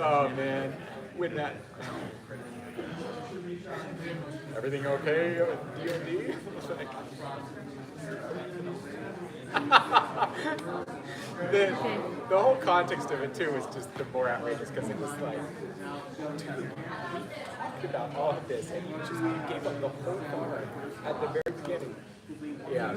Oh man, when that. Everything okay with DMD? The whole context of it too was just the more outrageous because it was like, dude, we talked about all of this and you gave up the whole farm at the very beginning. Yeah.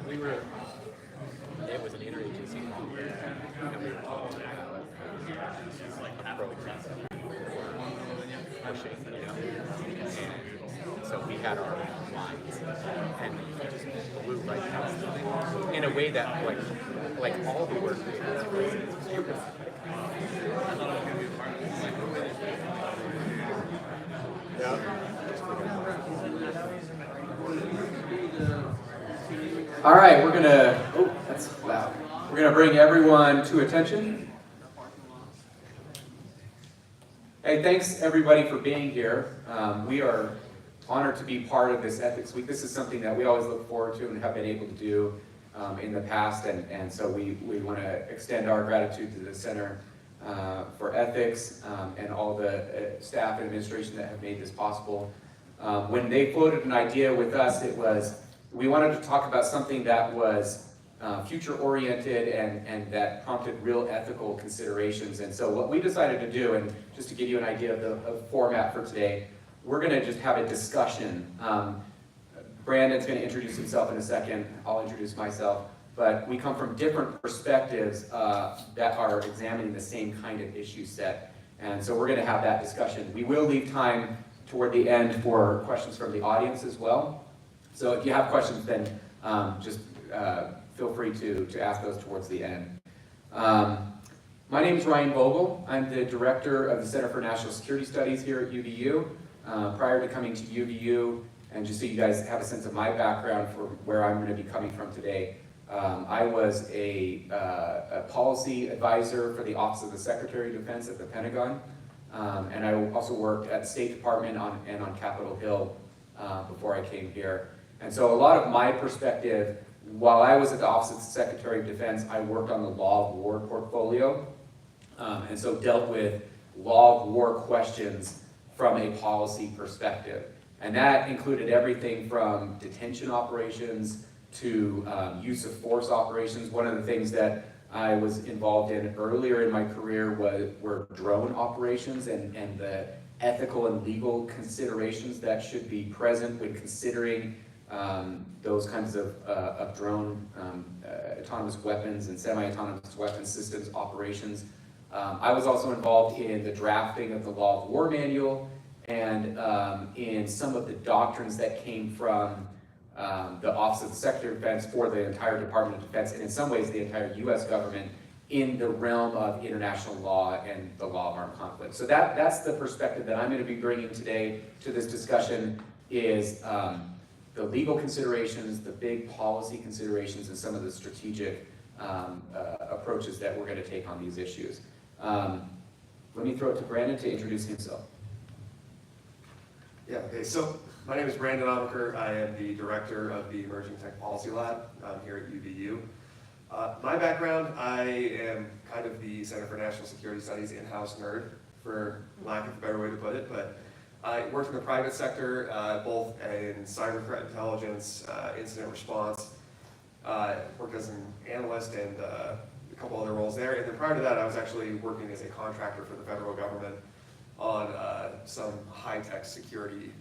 We were. It was an interagency call, and we were talking about pushing, and so we had our lines, and we just blew right past them in a way that, like all the work we did was crazy. It was All right, we're gonna, oh, that's loud. We're gonna bring everyone to attention. Hey, thanks everybody for being here. We are honored to be part of this Ethics Week. This is something that we always look forward to and have been able to do in the past, and so we want to extend our gratitude to the Center for Ethics and all the staff and administration that have made this possible. When they floated an idea with us, it was we wanted to talk about something that was future-oriented and that prompted real ethical considerations. And so what we decided to do, and just to give you an idea of the format for today, we're going to just have a discussion. Brandon's going to introduce himself in a second. I'll introduce myself. But we come from different perspectives that are examining the same kind of issue set. And so we're going to have that discussion. We will leave time toward the end for questions from the audience as well. So if you have questions, then just feel free to ask those towards the end. My name is Ryan Vogel. I'm the director of the Center for National Security Studies here at UVU. Prior to coming to UVU, and just so you guys have a sense of my background for where I'm going to be coming from today, I was a policy advisor for the Office of the Secretary of Defense at the Pentagon, and I also worked at the State Department and on Capitol Hill before I came here. And so a lot of my perspective, while I was at the Office of the Secretary of Defense, I worked on the Law of War portfolio, and so dealt with law of war questions from a policy perspective. And that included everything from detention operations to use of force operations. One of the things that I was involved in earlier in my career were drone operations and the ethical and legal considerations that should be present when considering those kinds of drone autonomous weapons and semi-autonomous weapons systems operations. I was also involved in the drafting of the Law of War manual and in some of the doctrines that came from the Office of the Secretary of Defense for the entire Department of Defense, and in some ways the entire US government in the realm of international law and the law of armed conflict. So that's the perspective that I'm going to be bringing today to this discussion is the legal considerations, the big policy considerations, and some of the strategic approaches that we're going to take on these issues. Let me throw it to Brandon to introduce himself. Yeah, okay, so my name is Brandon Amaker. I am the director of the Emerging Tech Policy Lab here at UVU. My background, I am kind of the Center for National Security Studies in-house nerd, for lack of a better way to put it, but I worked in the private sector, both in cyber threat intelligence, incident response, worked as an analyst and a couple other roles there. And then prior to that, I was actually working as a contractor for the federal government on some high-tech security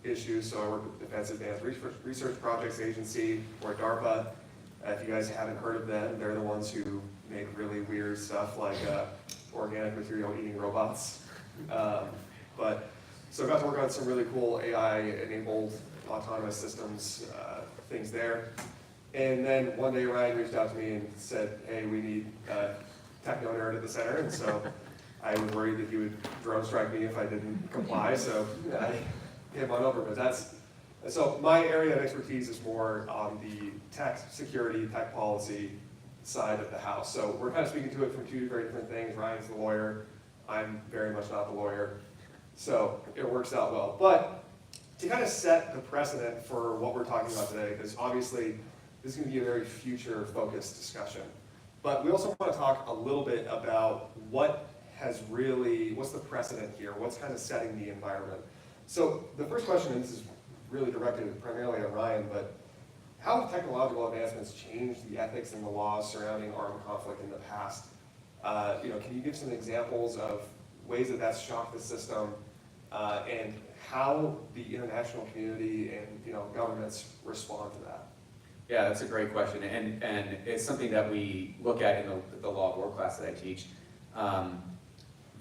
issues. So I worked with the Defense Advanced Research Projects Agency, or DARPA. If you guys haven't heard of them, they're the ones who make really weird stuff like organic material eating robots. So I got to work on some really cool AI-enabled autonomous systems, things there. And then one day Ryan reached out to me and said, hey, we need a techno nerd at the center. And so I was worried that he would drone strike me if I didn't comply. So I came on over, but that's And so my area of expertise is more on the tech security, tech policy side of the house. So we're kind of speaking to it from two very different things. Ryan's the lawyer. I'm very much not the lawyer. So it works out well. But to kind of set the precedent for what we're talking about today, because obviously this is going to be a very future-focused discussion. But we also want to talk a little bit about what's the precedent here? What's kind of setting the environment? So the first question, and this is really directed primarily at Ryan, but how have technological advancements changed the ethics and the laws surrounding armed conflict in the past? Can you give some examples of ways that that's shocked the system and how the international community and governments respond to that? Yeah, that's a great question, and it's something that we look at in the law of war class that I teach.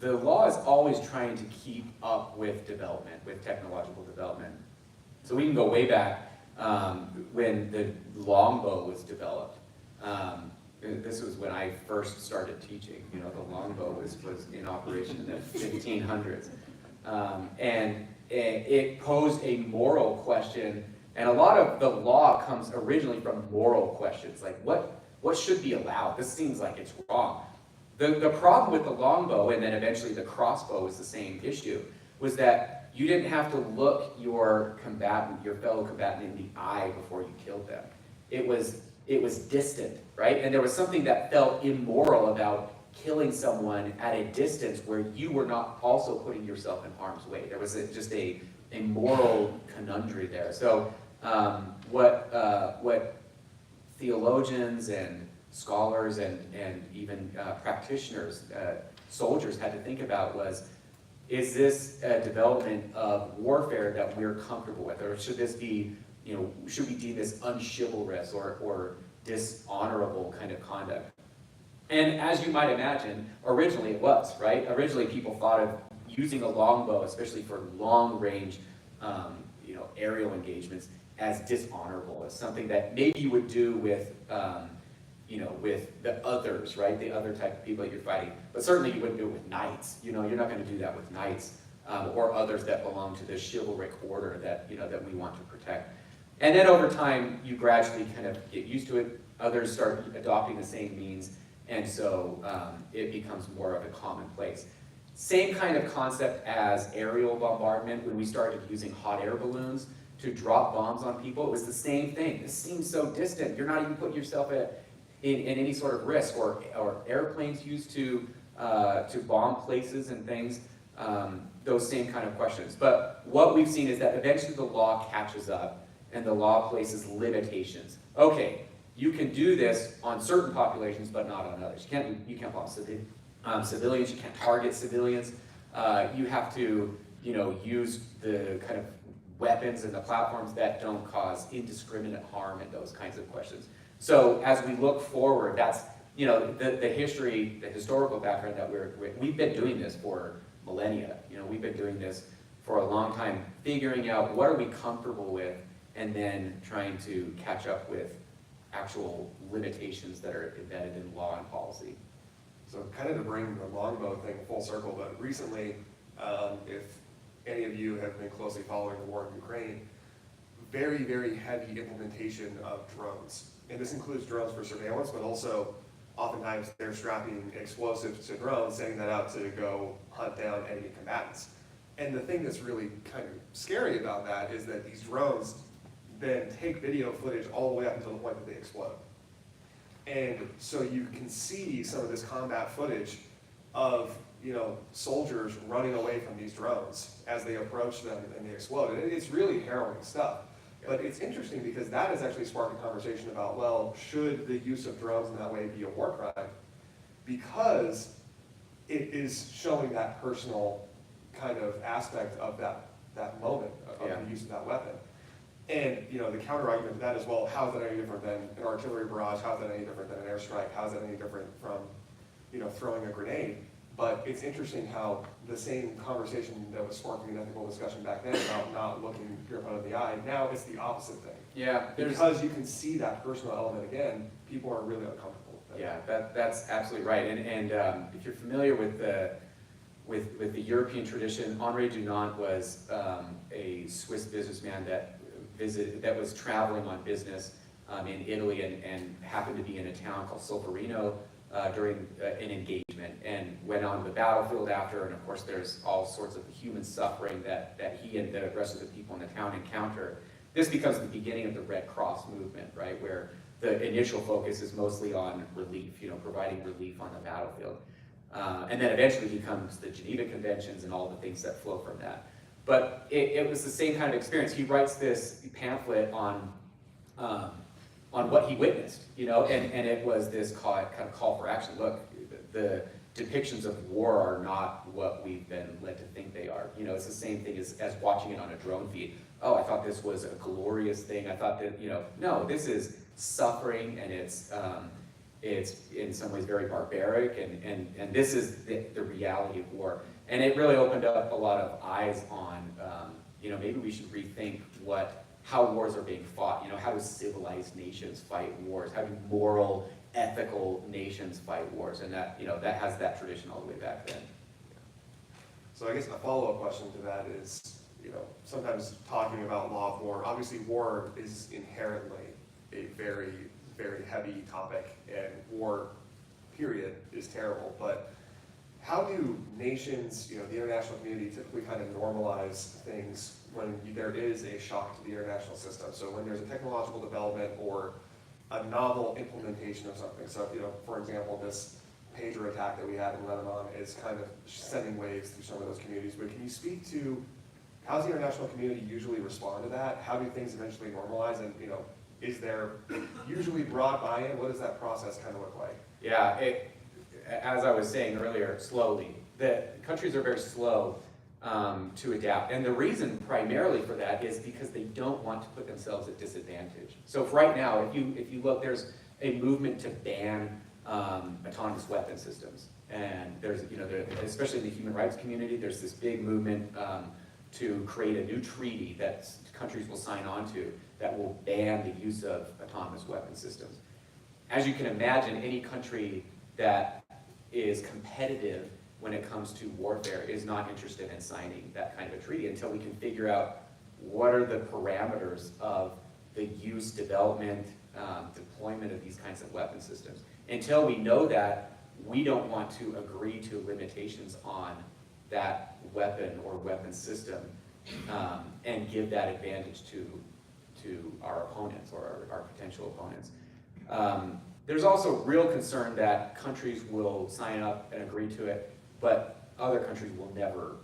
The law is always trying to keep up with development, with technological development. So we can go way back when the longbow was developed. This was when I first started teaching. The longbow was in operation in the 1500s. And it posed a moral question, and a lot of the law comes originally from moral questions, like what should be allowed? This seems like it's wrong. The problem with the longbow, and then eventually the crossbow was the same issue, was that you didn't have to look your fellow combatant in the eye before you killed them. It was distant, right? And there was something that felt immoral about killing someone at a distance where you were not also putting yourself in harm's way. There was just a moral conundrum there. So what theologians and scholars and even practitioners, soldiers had to think about was, is this a development of warfare that we're comfortable with? Or should this be, should we deem this unchivalrous or dishonorable kind of conduct? And as you might imagine, originally it was, right? Originally people thought of using a longbow, especially for long-range, aerial engagements, as dishonorable, as something that maybe you would do with, with the others, right? The other type of people that you're fighting. But certainly you wouldn't do it with knights. You're not going to do that with knights or others that belong to the chivalric order that, that we want to protect. And then over time, you gradually kind of get used to it. Others start adopting the same means. And so it becomes more of a commonplace. Same kind of concept as aerial bombardment. When we started using hot air balloons to drop bombs on people, it was the same thing. This seems so distant. You're not even putting yourself in any sort of risk. Or airplanes used to bomb places and things. Those same kind of questions. But what we've seen is that eventually the law catches up and the law places limitations. Okay, you can do this on certain populations, but not on others. You can't bomb civilians. You can't target civilians. You have to, use the kind of weapons and the platforms that don't cause indiscriminate harm and those kinds of questions. So as we look forward, that's the historical background that we've been doing this for millennia. We've been doing this for a long time, figuring out what are we comfortable with, and then trying to catch up with actual limitations that are embedded in law and policy. So kind of to bring the longbow thing full circle, but recently, if any of you have been closely following the war in Ukraine, very, very heavy implementation of drones. And this includes drones for surveillance, but also oftentimes they're strapping explosives to drones, sending that out to go hunt down enemy combatants. And the thing that's really kind of scary about that is that these drones then take video footage all the way up until the point that they explode. And so you can see some of this combat footage of soldiers running away from these drones as they approach them and they explode. And it's really harrowing stuff. But it's interesting because that has actually sparked a conversation about, well, should the use of drones in that way be a war crime? Because it is showing that personal kind of aspect of that moment of the use of that weapon. And the counter argument to that is, well, how is that any different than an artillery barrage? How is that any different than an airstrike? How is that any different from throwing a grenade? But it's interesting how the same conversation that was sparking an ethical discussion back then about not looking your opponent in the eye, now it's the opposite thing. Yeah, because you can see that personal element again, people are really uncomfortable with that. Yeah, that's absolutely right. And if you're familiar with the European tradition, Henri Dunant was a Swiss businessman that that was traveling on business in Italy and happened to be in a town called Solferino during an engagement, and went on to the battlefield after. And of course, there's all sorts of human suffering that he and the rest of the people in the town encounter. This becomes the beginning of the Red Cross movement, right, where the initial focus is mostly on relief, providing relief on the battlefield. And then eventually becomes the Geneva Conventions and all the things that flow from that. But it was the same kind of experience. He writes this pamphlet on what he witnessed, and it was this kind of call for action. Look, the depictions of war are not what we've been led to think they are. It's the same thing as watching it on a drone feed. Oh, I thought this was a glorious thing. I thought that, no, this is suffering, and it's in some ways very barbaric, and this is the reality of war. And it really opened up a lot of eyes on, maybe we should rethink how wars are being fought. How do civilized nations fight wars? How do moral, ethical nations fight wars? And that, that has that tradition all the way back then. So I guess a follow-up question to that is, sometimes talking about law of war, obviously war is inherently a very, very heavy topic, and war, period, is terrible. But how do nations, the international community, typically kind of normalize things when there is a shock to the international system? So when there's a technological development or a novel implementation of something. So, for example, this pager attack that we had in Lebanon is kind of sending waves through some of those communities. But can you speak to how does the international community usually respond to that? How do things eventually normalize? And, is there usually broad buy-in? What does that process kind of look like? Yeah, as I was saying earlier, slowly. The countries are very slow to adapt. And the reason primarily for that is because they don't want to put themselves at disadvantage. So if right now, if you look, there's a movement to ban autonomous weapon systems. And there's, especially in the human rights community, there's this big movement to create a new treaty that countries will sign on to that will ban the use of autonomous weapon systems. As you can imagine, any country that is competitive when it comes to warfare is not interested in signing that kind of a treaty until we can figure out what are the parameters of the use, development, deployment of these kinds of weapon systems. Until we know that, we don't want to agree to limitations on that weapon or weapon system and give that advantage to our opponents or our potential opponents. There's also real concern that countries will sign up and agree to it, but other countries will never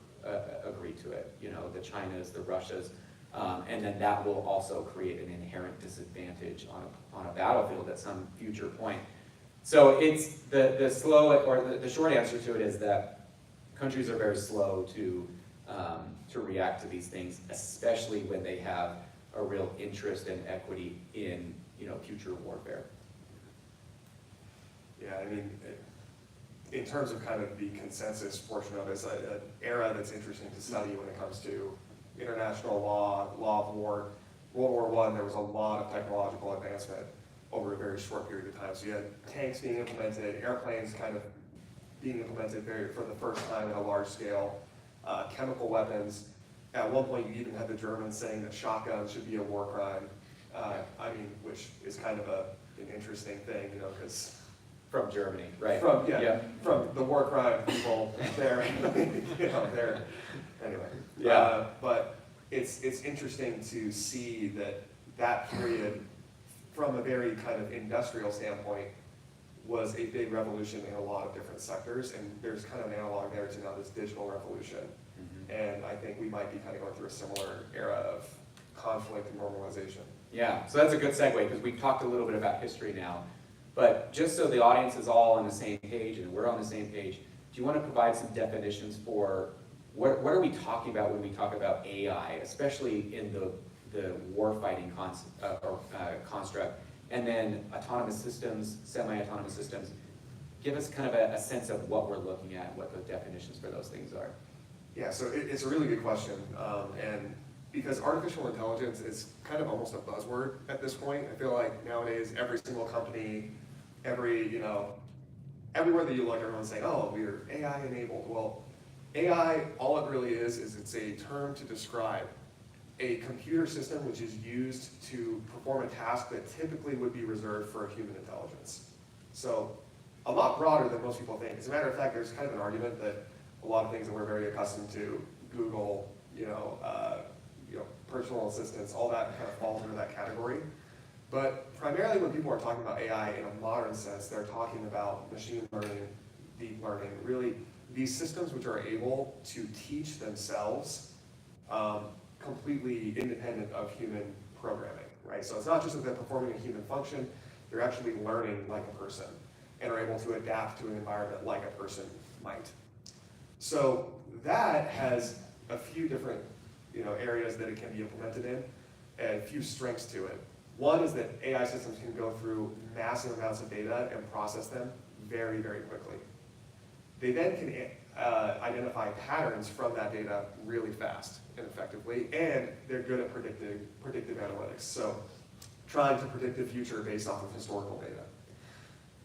agree to it. The Chinas, the Russias, and then that will also create an inherent disadvantage on a battlefield at some future point. So it's the short answer to it is that countries are very slow to react to these things, especially when they have a real interest and equity in future warfare. Yeah, I mean, in terms of kind of the consensus portion of it, it's an era that's interesting to study when it comes to international law of war. World War I, there was a lot of technological advancement over a very short period of time. So you had tanks being implemented, airplanes kind of being implemented for the first time at a large scale, chemical weapons. At one point, you even had the Germans saying that shotguns should be a war crime. Which is kind of an interesting thing, because From Germany, right? from the war crime people there, there. Anyway, Yeah. But it's interesting to see that period, from a very kind of industrial standpoint, was a big revolution in a lot of different sectors, and there's kind of an analog there to now this digital revolution. And I think we might be kind of going through a similar era of conflict and normalization. Yeah, so that's a good segue because we've talked a little bit about history now. But just so the audience is all on the same page and we're on the same page, do you want to provide some definitions for what are we talking about when we talk about AI, especially in the warfighting construct, and then autonomous systems, semi-autonomous systems? Give us kind of a sense of what we're looking at, what the definitions for those things are. Yeah, so it's a really good question, and because artificial intelligence is kind of almost a buzzword at this point. I feel like nowadays every single company, everywhere that you look, everyone's saying, oh, we're AI enabled. Well, AI, all it really is it's a term to describe a computer system which is used to perform a task that typically would be reserved for a human intelligence. So a lot broader than most people think. As a matter of fact, there's kind of an argument that a lot of things that we're very accustomed to, Google, personal assistants, all that kind of falls under that category. But primarily when people are talking about AI in a modern sense, they're talking about machine learning, deep learning, really these systems which are able to teach themselves completely independent of human programming, right? So it's not just that they're performing a human function, they're actually learning like a person and are able to adapt to an environment like a person might. So that has a few different areas that it can be implemented in, and a few strengths to it. One is that AI systems can go through massive amounts of data and process them very, very quickly. They then can identify patterns from that data really fast and effectively, and they're good at predictive analytics. So trying to predict the future based off of historical data.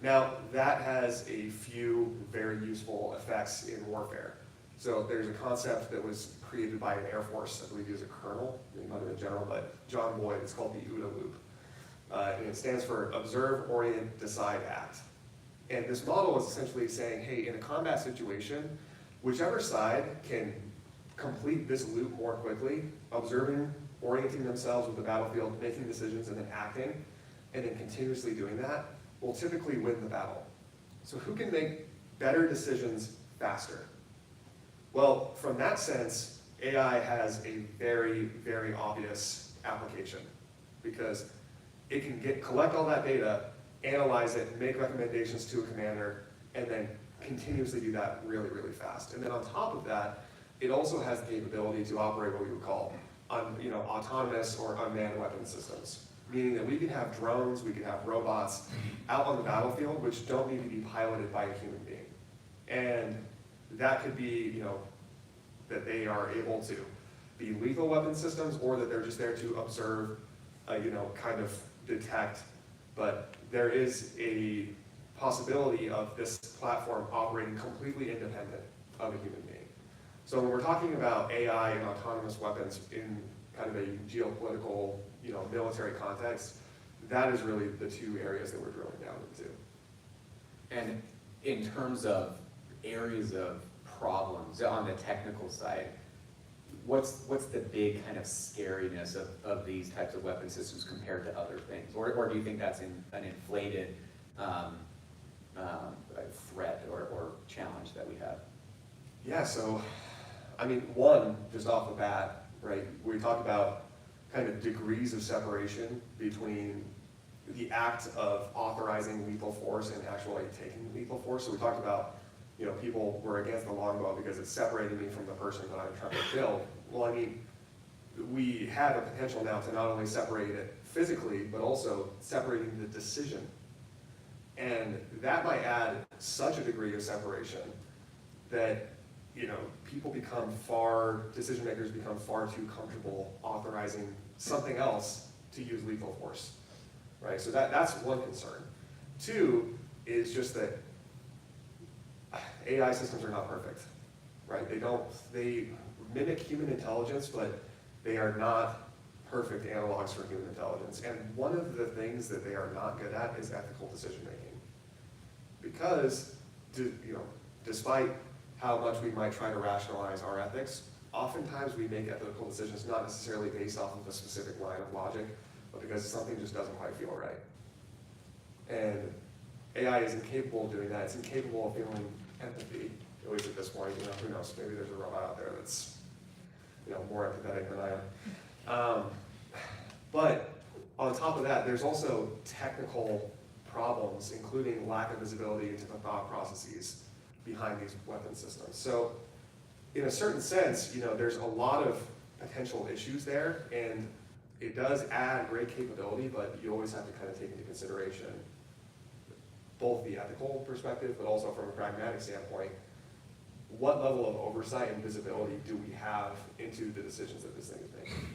Now, that has a few very useful effects in warfare. So there's a concept that was created by an Air Force, I believe he was a colonel, maybe not even a general, but John Boyd. It's called the OODA loop. And it stands for Observe, Orient, Decide, Act. And this model is essentially saying, hey, in a combat situation, whichever side can complete this loop more quickly, observing, orienting themselves with the battlefield, making decisions, and then acting, and then continuously doing that, will typically win the battle. So who can make better decisions faster? Well, from that sense, AI has a very, very obvious application because it can collect all that data, analyze it, make recommendations to a commander, and then continuously do that really, really fast. And then on top of that, it also has the capability to operate what we would call autonomous or unmanned weapon systems, meaning that we can have drones, we can have robots out on the battlefield which don't need to be piloted by a human being. And that could be, that they are able to be lethal weapon systems, or that they're just there to observe, kind of detect. But there is a possibility of this platform operating completely independent of a human being. So when we're talking about AI and autonomous weapons in kind of a geopolitical, military context, that is really the two areas that we're drilling down into. And in terms of areas of problems on the technical side, what's the big kind of scariness of these types of weapon systems compared to other things? Or do you think that's an inflated threat or challenge that we have? Yeah, so, one, just off the bat, right, we talk about kind of degrees of separation between the act of authorizing lethal force and actually taking lethal force. So we talked about, people were against the longbow because it separated me from the person that I'm trying to kill. Well, we have a potential now to not only separate it physically, but also separating the decision. And that might add such a degree of separation that, decision makers become far too comfortable authorizing something else to use lethal force, right? So that's one concern. Two is just that AI systems are not perfect, right? They mimic human intelligence, but they are not perfect analogs for human intelligence. And one of the things that they are not good at is ethical decision making. Because, despite how much we might try to rationalize our ethics, oftentimes we make ethical decisions not necessarily based off of a specific line of logic, but because something just doesn't quite feel right. And AI is incapable of doing that. It's incapable of feeling empathy, at least at this point. Who knows? Maybe there's a robot out there that's, more empathetic than I am. But on top of that, there's also technical problems, including lack of visibility into the thought processes behind these weapon systems. So in a certain sense, there's a lot of potential issues there, and it does add great capability, but you always have to kind of take into consideration both the ethical perspective, but also from a pragmatic standpoint, what level of oversight and visibility do we have into the decisions that this thing is making?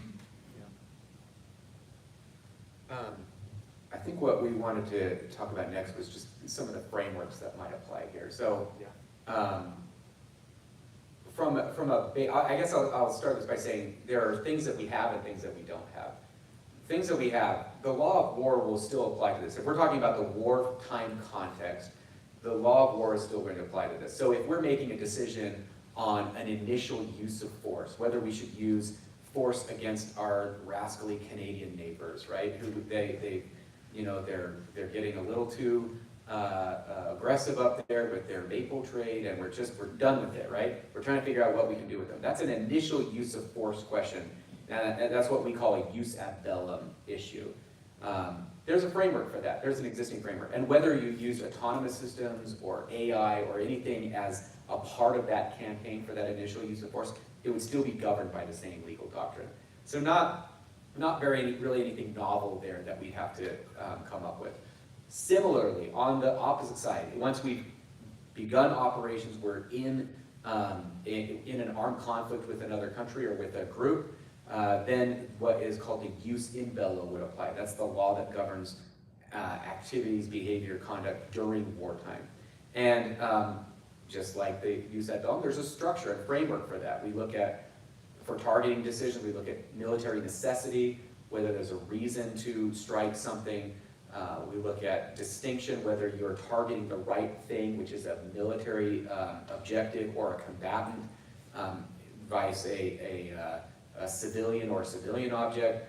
I think what we wanted to talk about next was just some of the frameworks that might apply here. So, I guess I'll start this by saying there are things that we have and things that we don't have. Things that we have, the law of war will still apply to this. If we're talking about the wartime context, the law of war is still going to apply to this. So if we're making a decision on an initial use of force, whether we should use force against our rascally Canadian neighbors, right? Who they're getting a little too aggressive up there with their maple trade, and we're done with it, right? We're trying to figure out what we can do with them. That's an initial use of force question, and that's what we call a jus ad bellum issue. There's a framework for that. There's an existing framework, and whether you use autonomous systems or AI or anything as a part of that campaign for that initial use of force, it would still be governed by the same legal doctrine. So not really anything novel there that we have to come up with. Similarly, on the opposite side, once we've begun operations, we're in an armed conflict with another country or with a group, then what is called the jus in bello would apply. That's the law that governs activities, behavior, conduct during wartime. And just like the jus ad bellum, there's a structure and framework for that. We look at, for targeting decisions, we look at military necessity, whether there's a reason to strike something. We look at distinction, whether you're targeting the right thing, which is a military objective, or a combatant, vice a civilian or a civilian object.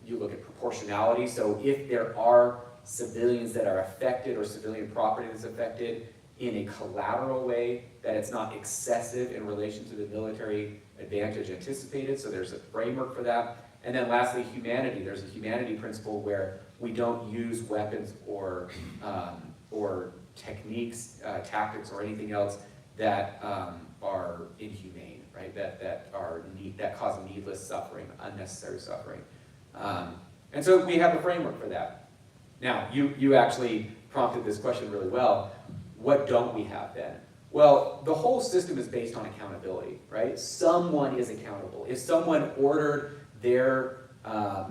You look at proportionality, so if there are civilians that are affected or civilian property that's affected in a collateral way, that it's not excessive in relation to the military advantage anticipated, so there's a framework for that. And then lastly, humanity. There's a humanity principle where we don't use weapons or techniques, tactics, or anything else that are inhumane, right? That cause needless suffering, unnecessary suffering. And so we have a framework for that. Now, you actually prompted this question really well. What don't we have then? Well, the whole system is based on accountability, right? Someone is accountable. If someone ordered their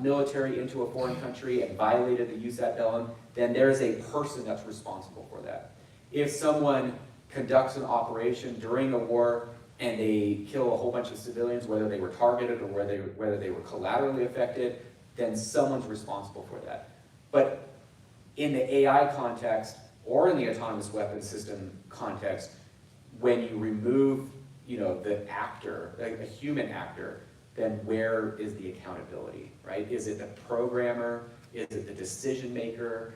military into a foreign country and violated the jus ad bellum, then there is a person that's responsible for that. If someone conducts an operation during a war and they kill a whole bunch of civilians, whether they were targeted or whether they were collaterally affected, then someone's responsible for that. But in the AI context or in the autonomous weapons system context, when you remove, the actor, like a human actor, then where is the accountability, right? Is it the programmer? Is it the decision maker?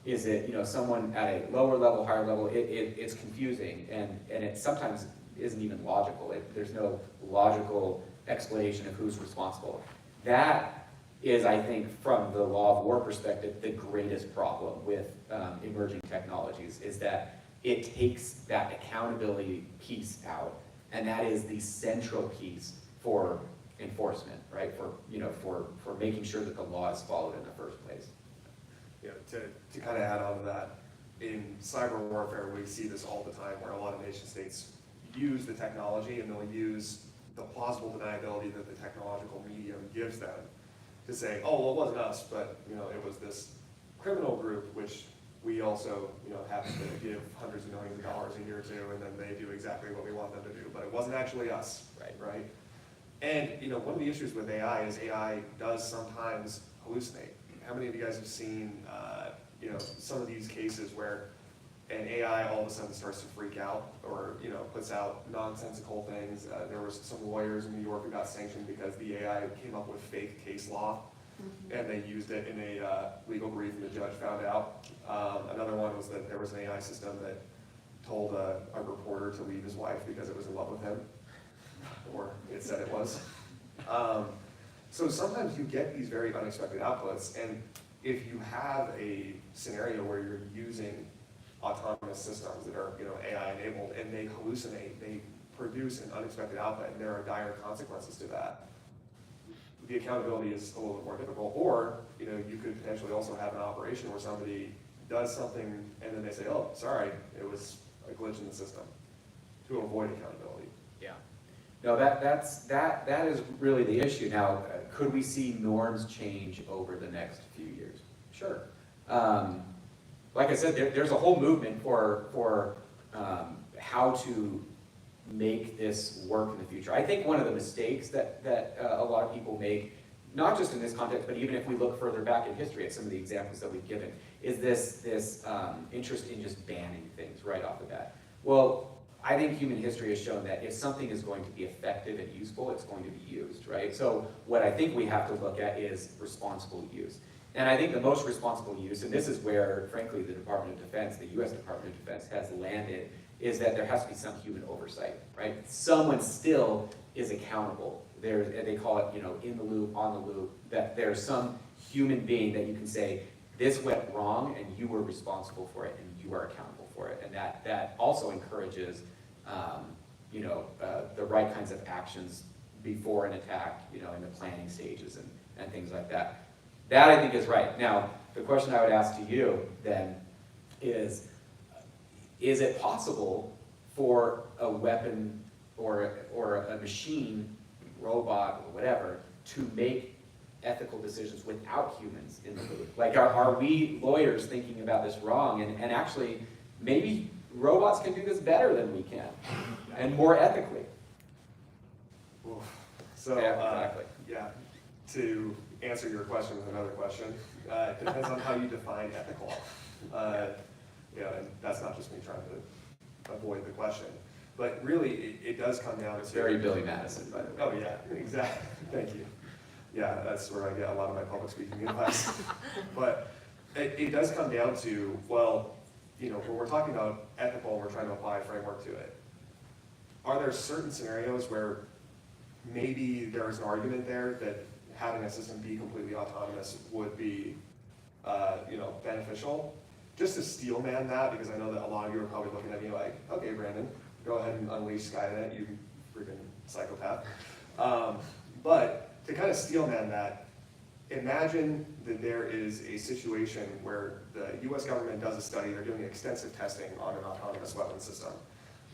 Is it someone at a lower level, higher level? It's confusing, and it sometimes isn't even logical. There's no logical explanation of who's responsible. That is, I think, from the law of war perspective, the greatest problem with emerging technologies, is that it takes that accountability piece out, and that is the central piece for enforcement, right? For making sure that the law is followed in the first place. To kind of add on to that, in cyber warfare, we see this all the time, where a lot of nation states use the technology, and they'll use the plausible deniability that the technological medium gives them to say, oh, well, it wasn't us, but it was this criminal group, which we also have to give hundreds of millions of dollars a year to, and then they do exactly what we want them to do, but it wasn't actually us, right? And one of the issues with AI is AI does sometimes hallucinate. How many of you guys have seen some of these cases where an AI all of a sudden starts to freak out, or puts out nonsensical things? There was some lawyers in New York who got sanctioned because the AI came up with fake case law, and they used it in a legal brief, and the judge found out. Another one was that there was an AI system that told a reporter to leave his wife because it was in love with him, or it said it was. So sometimes you get these very unexpected outputs, and if you have a scenario where you're using autonomous systems that are AI enabled, and they hallucinate, they produce an unexpected output, and there are dire consequences to that, the accountability is a little bit more difficult. Or you could potentially also have an operation where somebody does something and then they say, oh, sorry, it was a glitch in the system, to avoid accountability. Yeah. No, that is really the issue. Now, could we see norms change over the next few years? Sure. Like I said, there's a whole movement for how to make this work in the future. I think one of the mistakes that a lot of people make, not just in this context, but even if we look further back in history at some of the examples that we've given, is this interest in just banning things right off the bat. Well, I think human history has shown that if something is going to be effective and useful, it's going to be used, right? So what I think we have to look at is responsible use. And I think the most responsible use, and this is where, frankly, the Department of Defense, the US Department of Defense has landed, is that there has to be some human oversight, right? Someone still is accountable. They call it, in the loop, on the loop, that there's some human being that you can say, this went wrong and you were responsible for it and you are accountable for it. And that also encourages the right kinds of actions before an attack, in the planning stages and things like that. That I think is right. Now, the question I would ask to you then is it possible for a weapon or a machine, robot, or whatever, to make ethical decisions without humans in the loop? Like, are we lawyers thinking about this wrong? And actually, maybe robots can do this better than we can, and more ethically. Oof. So, Yeah, exactly. To answer your question with another question, it depends on how you define ethical. And that's not just me trying to avoid the question. But really, it does come down It's to... very Billy Madison, by the way. Oh, yeah, exactly. Thank you. Yeah, that's where I get a lot of my public speaking advice. But it does come down to, when we're talking about ethical, we're trying to apply a framework to it. Are there certain scenarios where maybe there's an argument there that having a system be completely autonomous would be, beneficial? Just to steel man that, because I know that a lot of you are probably looking at me like, okay, Brandon, go ahead and unleash Skynet, you freaking psychopath. But to kind of steel man that, imagine that there is a situation where the US government does a study, they're doing extensive testing on an autonomous weapon system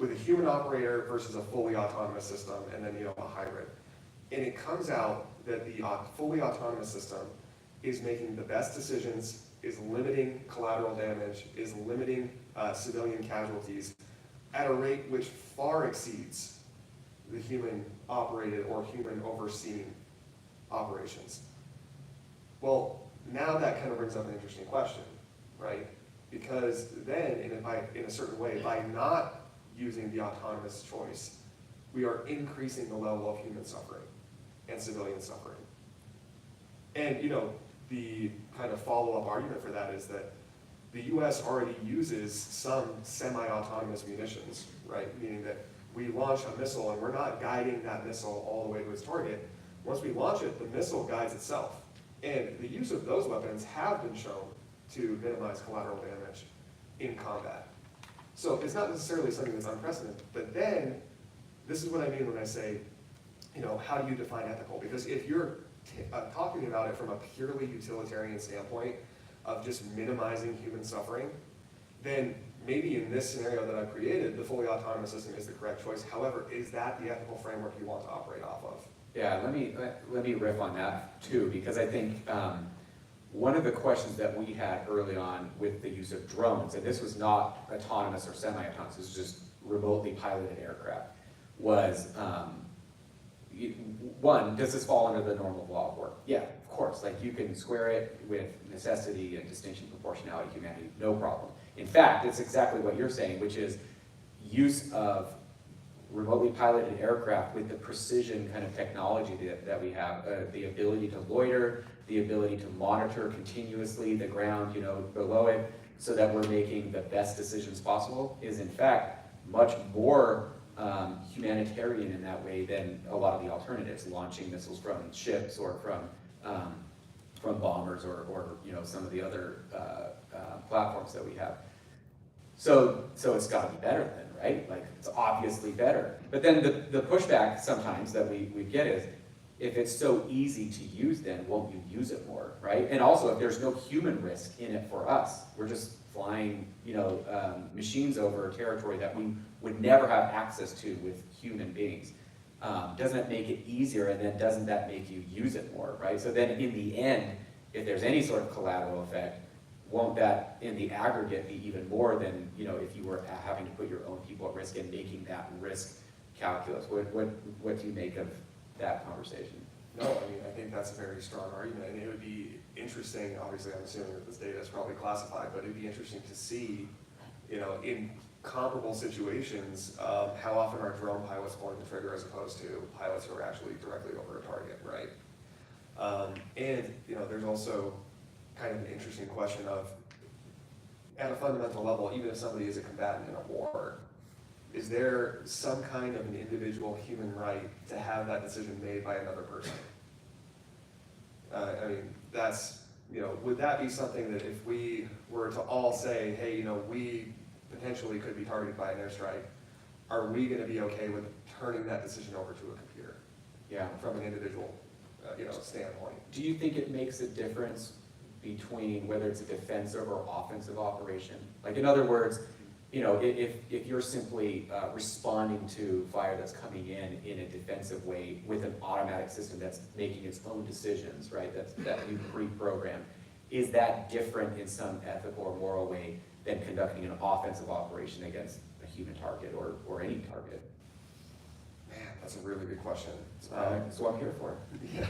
with a human operator versus a fully autonomous system, and then a hybrid. And it comes out that the fully autonomous system is making the best decisions, is limiting collateral damage, is limiting civilian casualties at a rate which far exceeds the human operated or human overseen operations. Well, now that kind of brings up an interesting question, right? Because then, in a certain way, by not using the autonomous choice, we are increasing the level of human suffering and civilian suffering. And the kind of follow-up argument for that is that the US already uses some semi-autonomous munitions, right? Meaning that we launch a missile and we're not guiding that missile all the way to its target. Once we launch it, the missile guides itself. And the use of those weapons have been shown to minimize collateral damage in combat. So it's not necessarily something that's unprecedented, but then, this is what I mean when I say, how do you define ethical? Because if you're talking about it from a purely utilitarian standpoint of just minimizing human suffering, then maybe in this scenario that I've created, the fully autonomous system is the correct choice. However, is that the ethical framework you want to operate off of? Yeah, let me riff on that too, because I think one of the questions that we had early on with the use of drones, and this was not autonomous or semi-autonomous, this was just remotely piloted aircraft, was one, does this fall under the normal law of war? Yeah, of course. Like, you can square it with necessity and distinction, proportionality, humanity, no problem. In fact, it's exactly what you're saying, which is use of remotely piloted aircraft with the precision kind of technology that we have, the ability to loiter, the ability to monitor continuously the ground, below it, so that we're making the best decisions possible, is in fact much more humanitarian in that way than a lot of the alternatives, launching missiles from ships or from bombers or some of the other platforms that we have. So it's got to be better then, right? Like, it's obviously better. But then the pushback sometimes that we get is, if it's so easy to use, then won't you use it more, right? And also, if there's no human risk in it for us, we're just flying, machines over territory that we would never have access to with human beings. Doesn't it make it easier, and then doesn't that make you use it more, right? So then in the end, if there's any sort of collateral effect, won't that in the aggregate be even more than, if you were having to put your own people at risk and making that risk calculus. What do you make of that conversation? No, I mean, I think that's a very strong argument, and it would be interesting, obviously, I'm assuming that this data is probably classified, but it'd be interesting to see, in comparable situations, how often are drone pilots pulling the trigger as opposed to pilots who are actually directly over a target, right? And, there's also kind of an interesting question of, at a fundamental level, even if somebody is a combatant in a war, is there some kind of an individual human right to have that decision made by another person? I mean, that's, would that be something that if we were to all say, hey, we potentially could be targeted by an airstrike, are we gonna be okay with turning that decision over to a computer? Yeah. From an individual, standpoint. Do you think it makes a difference between whether it's a defensive or offensive operation? Like, in other words, if you're simply responding to fire that's coming in a defensive way with an automatic system that's making its own decisions, right, that you pre-program, is that different in some ethical or moral way than conducting an offensive operation against a human target or any target? Man, that's a really good question. That's what I'm here for. Yeah.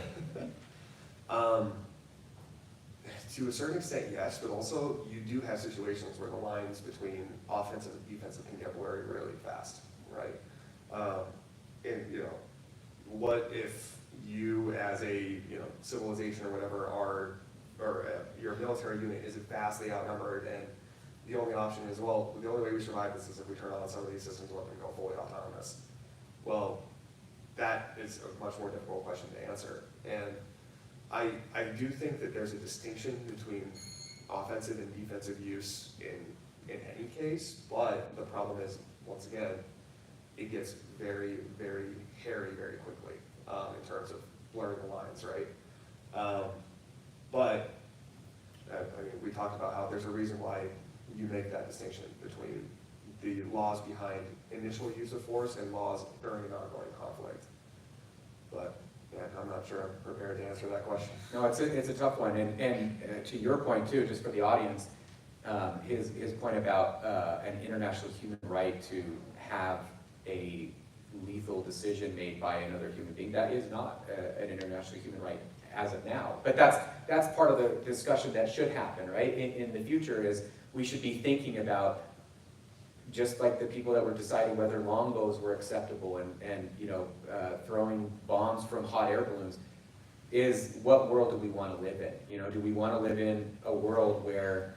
To a certain extent, yes, but also you do have situations where the lines between offensive and defensive can get blurry really fast, right? And what if you as a civilization or whatever your military unit is vastly outnumbered, and the only option is, well, the only way we survive this is if we turn on some of these systems and let them go fully autonomous. Well, that is a much more difficult question to answer. And I do think that there's a distinction between offensive and defensive use in any case, but the problem is, once again, it gets very, very hairy very quickly in terms of blurring the lines, right? But we talked about how there's a reason why you make that distinction between the laws behind initial use of force and laws during an ongoing conflict. But I'm not sure I'm prepared to answer that question. No, it's a tough one, and to your point too, just for the audience, his point about an international human right to have a lethal decision made by another human being, that is not an international human right as of now. But that's part of the discussion that should happen, right? In the future, is we should be thinking about, just like the people that were deciding whether longbows were acceptable and throwing bombs from hot air balloons, is what world do we want to live in? Do we want to live in a world where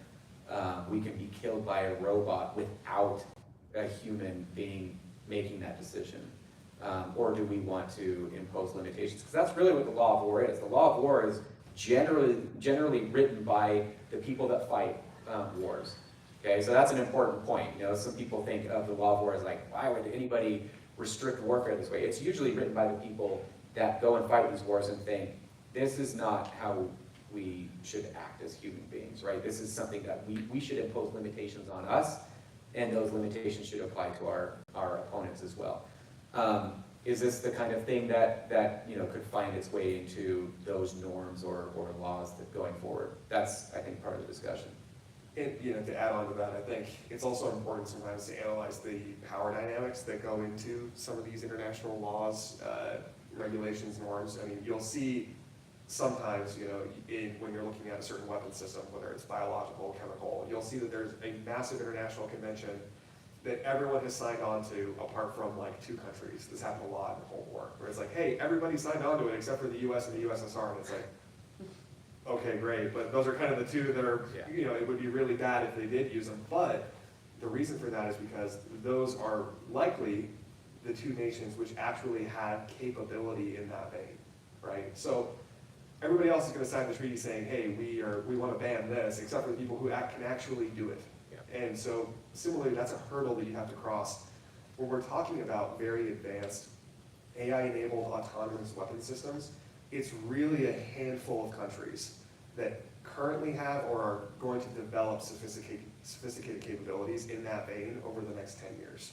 we can be killed by a robot without a human being making that decision? Or do we want to impose limitations? Because that's really what the law of war is. The law of war is generally written by the people that fight wars. Okay, so that's an important point. Some people think of the law of war as like, why would anybody restrict warfare this way? It's usually written by the people that go and fight these wars and think, this is not how we should act as human beings, right? This is something that we should impose limitations on us, and those limitations should apply to our opponents as well. Is this the kind of thing that could find its way into those norms or laws that going forward? That's, I think, part of the discussion. And to add on to that, I think it's also important sometimes to analyze the power dynamics that go into some of these international laws, regulations, norms. I mean, you'll see sometimes, when you're looking at a certain weapon system, whether it's biological, chemical, you'll see that there's a massive international convention that everyone has signed on to, apart from like 2 countries. This happened a lot in the Cold War, where it's like, hey, everybody signed on to it except for the US and the USSR, and it's like, okay, great, but those are kind of the 2 that are, it would be really bad if they did use them. But the reason for that is because those are likely the 2 nations which actually had capability in that vein, right? So everybody else is going to sign the treaty saying, hey, we want to ban this, except for the people who can actually do it. Yeah. And so similarly, that's a hurdle that you have to cross. When we're talking about very advanced AI-enabled autonomous weapon systems, it's really a handful of countries that currently have or are going to develop sophisticated capabilities in that vein over the next 10 years.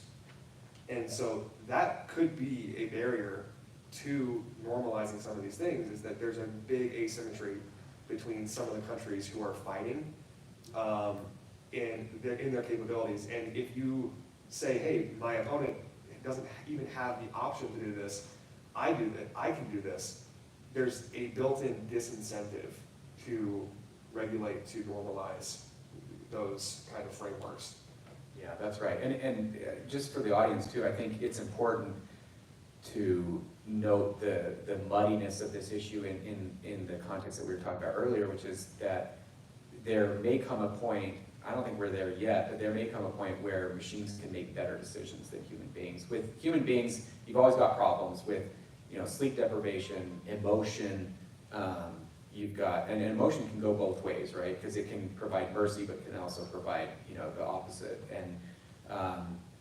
And so that could be a barrier to normalizing some of these things, is that there's a big asymmetry between some of the countries who are fighting in their capabilities. And if you say, hey, my opponent doesn't even have the option to do this, I can do this, there's a built-in disincentive to regulate, to normalize those kind of frameworks. Yeah, that's right. And just for the audience too, I think it's important to note the muddiness of this issue in the context that we were talking about earlier, which is that there may come a point, I don't think we're there yet, but there may come a point where machines can make better decisions than human beings. With human beings, you've always got problems with, sleep deprivation, emotion, you've got, and emotion can go both ways, right? Because it can provide mercy, but can also provide, the opposite. And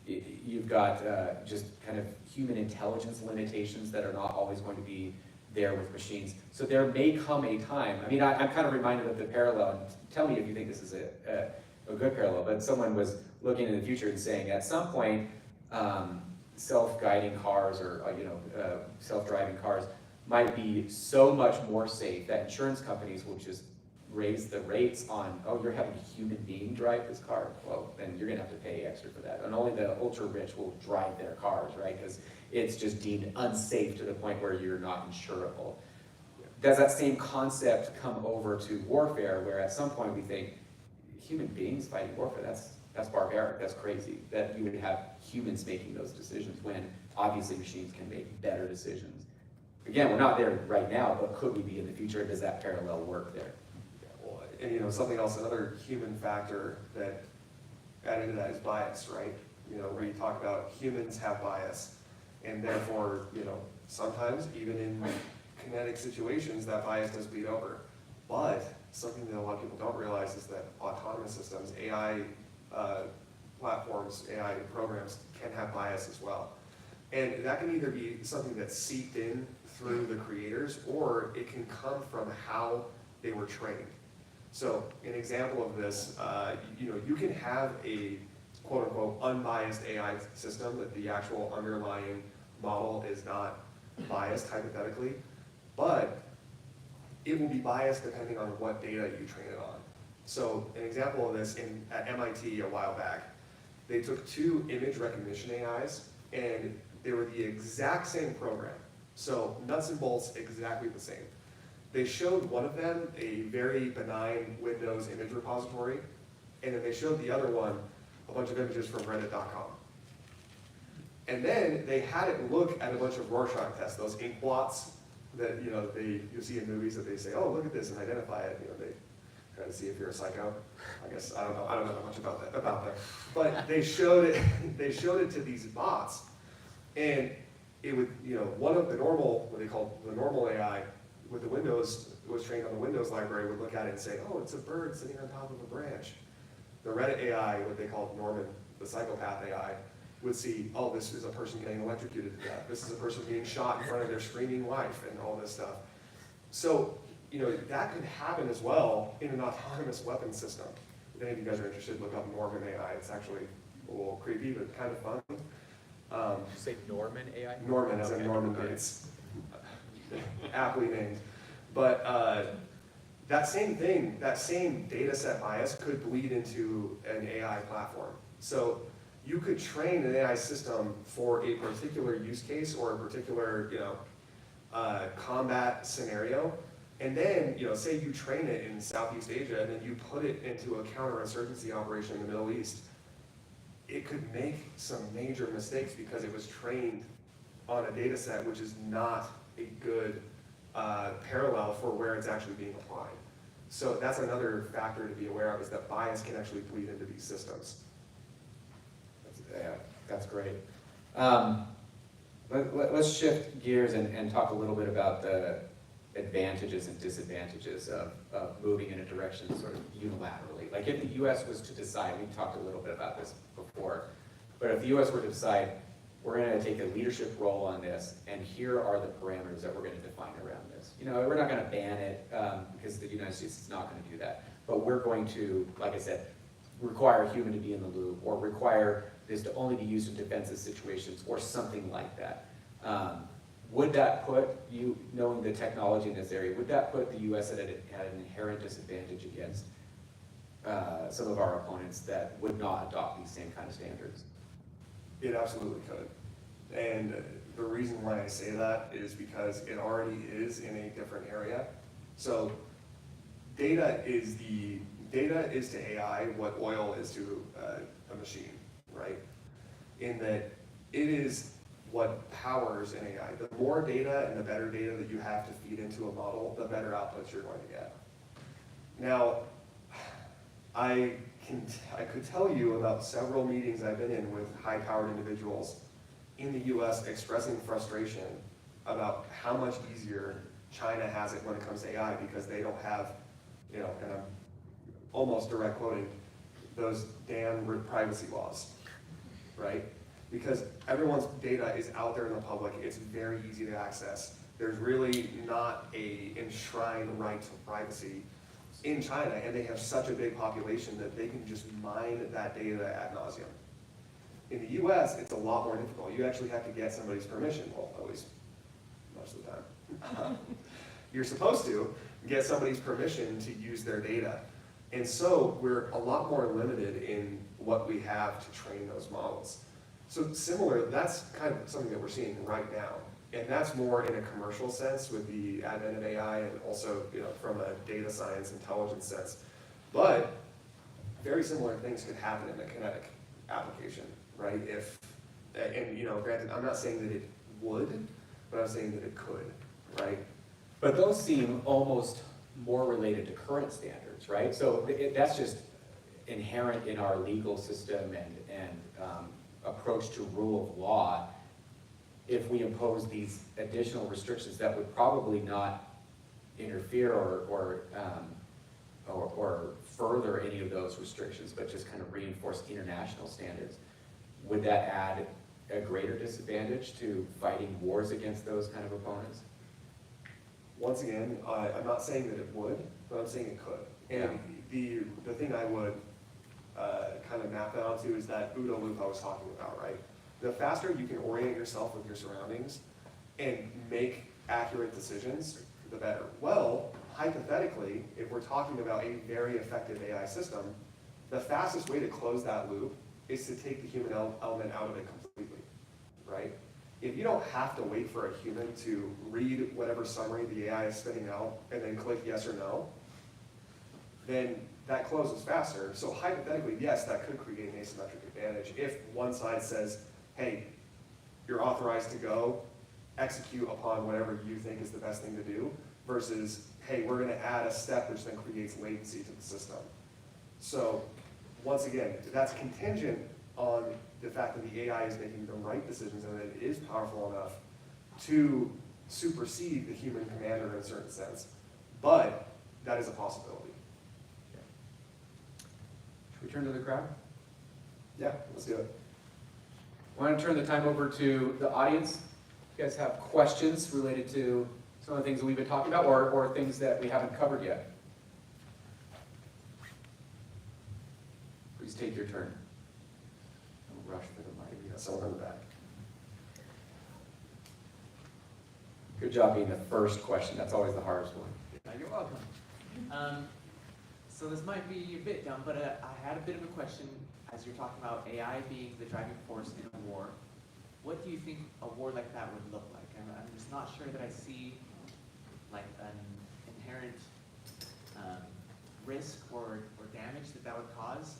you've got just kind of human intelligence limitations that are not always going to be there with machines. So there may come a time, I'm kind of reminded of the parallel, and tell me if you think this is a good parallel, but someone was looking in the future and saying at some point, self-guiding cars or self-driving cars might be so much more safe that insurance companies will just raise the rates on, you're having a human being drive this car, well, then you're gonna have to pay extra for that. And only the ultra rich will drive their cars, right? Because it's just deemed unsafe to the point where you're not insurable. Does that same concept come over to warfare, where at some point we think, human beings fighting warfare, that's barbaric, that's crazy, that you would have humans making those decisions when obviously machines can make better decisions. Again, we're not there right now, but could we be in the future? Does that parallel work there? Well, and something else, another human factor that added to that is bias, right? Where you talk about humans have bias, and therefore, sometimes even in kinetic situations, that bias does bleed over. But something that a lot of people don't realize is that autonomous systems, AI platforms, AI programs can have bias as well. And that can either be something that's seeped in through the creators, or it can come from how they were trained. So an example of this, you can have a quote unquote unbiased AI system that the actual underlying model is not biased hypothetically, but it will be biased depending on what data you train it on. So an example of this at MIT a while back, they took 2 image recognition AIs and they were the exact same program. So nuts and bolts exactly the same. They showed one of them a very benign Windows image repository, and then they showed the other one a bunch of images from reddit.com. And then they had it look at a bunch of Rorschach tests, those ink blots that you see in movies that they say, oh, look at this and identify it. They try to see if you're a psycho. I guess I don't know much about that. But they showed it to these bots, and it would one of the normal, what they call the normal AI with the Windows, was trained on the Windows library, would look at it and say, oh, it's a bird sitting on top of a branch. The Reddit AI, what they call Norman, the psychopath AI, would see, oh, this is a person getting electrocuted to death. This is a person being shot in front of their screaming wife and all this stuff. So, that could happen as well in an autonomous weapons system. If any of you guys are interested, look up Norman AI. It's actually a little creepy, but kind of fun. Did you say Norman AI? Norman, as in Norman Bates. Aptly named. But that same thing, that same data set bias could bleed into an AI platform. So you could train an AI system for a particular use case or a particular combat scenario, and then say you train it in Southeast Asia and then you put it into a counterinsurgency operation in the Middle East. It could make some major mistakes because it was trained on a data set which is not a good parallel for where it's actually being applied. So that's another factor to be aware of, is that bias can actually bleed into these systems. That's great. Let's shift gears and talk a little bit about the advantages and disadvantages of moving in a direction sort of unilaterally. Like if the U.S. was to decide, we talked a little bit about this before, but if the U.S. were to decide, we're going to take a leadership role on this, and here are the parameters that we're going to define around this. We're not going to ban it because the United States is not going to do that, but we're going to, like I said, require a human to be in the loop, or require this to only be used in defensive situations, or something like that. Would that put you, knowing the technology in this area, would that put the U.S. at an inherent disadvantage against some of our opponents that would not adopt these same kind of standards? It absolutely could. And the reason why I say that is because it already is in a different area. So data is to AI what oil is to a machine, right? In that it is what powers an AI. The more data and the better data that you have to feed into a model, the better outputs you're going to get. Now, I could tell you about several meetings I've been in with high-powered individuals in the US expressing frustration about how much easier China has it when it comes to AI because they don't have, and I'm almost direct quoting, those damn privacy laws, right? Because everyone's data is out there in the public, it's very easy to access. There's really not a enshrined right to privacy in China, and they have such a big population that they can just mine that data ad nauseum. In the US, it's a lot more difficult. You actually have to get somebody's permission, well, at least most of the time. You're supposed to get somebody's permission to use their data. And so we're a lot more limited in what we have to train those models. So similar, that's kind of something that we're seeing right now. And that's more in a commercial sense with the advent of AI and also from a data science intelligence sense. But very similar things could happen in the kinetic application, right? Granted, I'm not saying that it would, but I'm saying that it could, right? But those seem almost more related to current standards, right? So that's just inherent in our legal system and approach to rule of law. If we impose these additional restrictions that would probably not interfere or further any of those restrictions, but just kind of reinforce international standards, would that add a greater disadvantage to fighting wars against those kind of opponents? Once again, I'm not saying that it would, but I'm saying it could. And the thing I would kind of map that onto is that OODA loop I was talking about, right? The faster you can orient yourself with your surroundings and make accurate decisions, the better. Well, hypothetically, if we're talking about a very effective AI system, the fastest way to close that loop is to take the human element out of it completely, right? If you don't have to wait for a human to read whatever summary the AI is spitting out and then click yes or no, then that closes faster. So hypothetically, yes, that could create an asymmetric advantage if one side says, hey, you're authorized to go, execute upon whatever you think is the best thing to do, versus, hey, we're gonna add a step which then creates latency to the system. So once again, that's contingent on the fact that the AI is making the right decisions and that it is powerful enough to supersede the human commander in a certain sense. But that is a possibility. Should we turn to the crowd? Yeah, let's do it. I want to turn the time over to the audience. If you guys have questions related to some of the things that we've been talking about or things that we haven't covered yet. Please take your turn. Don't rush for the mic. We got someone in the back. Good job being the first question. That's always the hardest one. You're welcome. So this might be a bit dumb, but I had a bit of a question as you're talking about AI being the driving force in a war. What do you think a war like that would look like? I'm just not sure that I see like an inherent risk or damage that would cause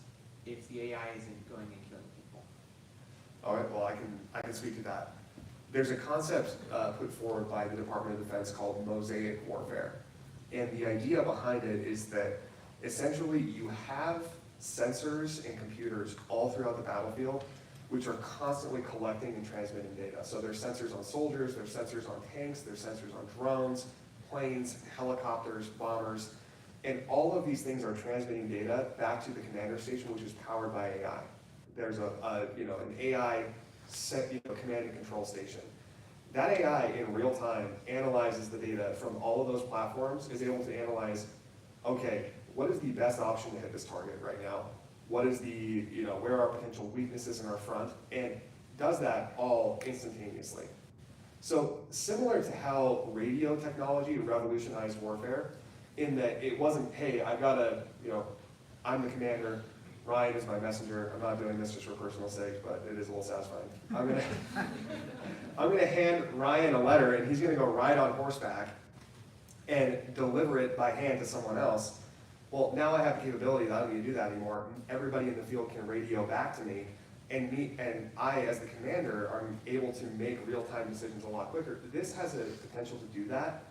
if the AI isn't going and killing people. All right, well, I can speak to that. There's a concept put forward by the Department of Defense called mosaic warfare. And the idea behind it is that essentially you have sensors and computers all throughout the battlefield which are constantly collecting and transmitting data. So there's sensors on soldiers, there's sensors on tanks, there's sensors on drones, planes, helicopters, bombers, and all of these things are transmitting data back to the commander station, which is powered by AI. There's an AI command and control station. That AI in real time analyzes the data from all of those platforms, is able to analyze, okay, what is the best option to hit this target right now? What is the, where are potential weaknesses in our front? And does that all instantaneously. So similar to how radio technology revolutionized warfare, in that it wasn't, hey, I've got I'm the commander, Ryan is my messenger. I'm not doing this just for personal sake, but it is a little satisfying. I'm gonna hand Ryan a letter, and he's gonna go ride on horseback and deliver it by hand to someone else. Well, now I have the capability that I don't need to do that anymore. Everybody in the field can radio back to me, and I, as the commander, are able to make real-time decisions a lot quicker. This has a potential to do that,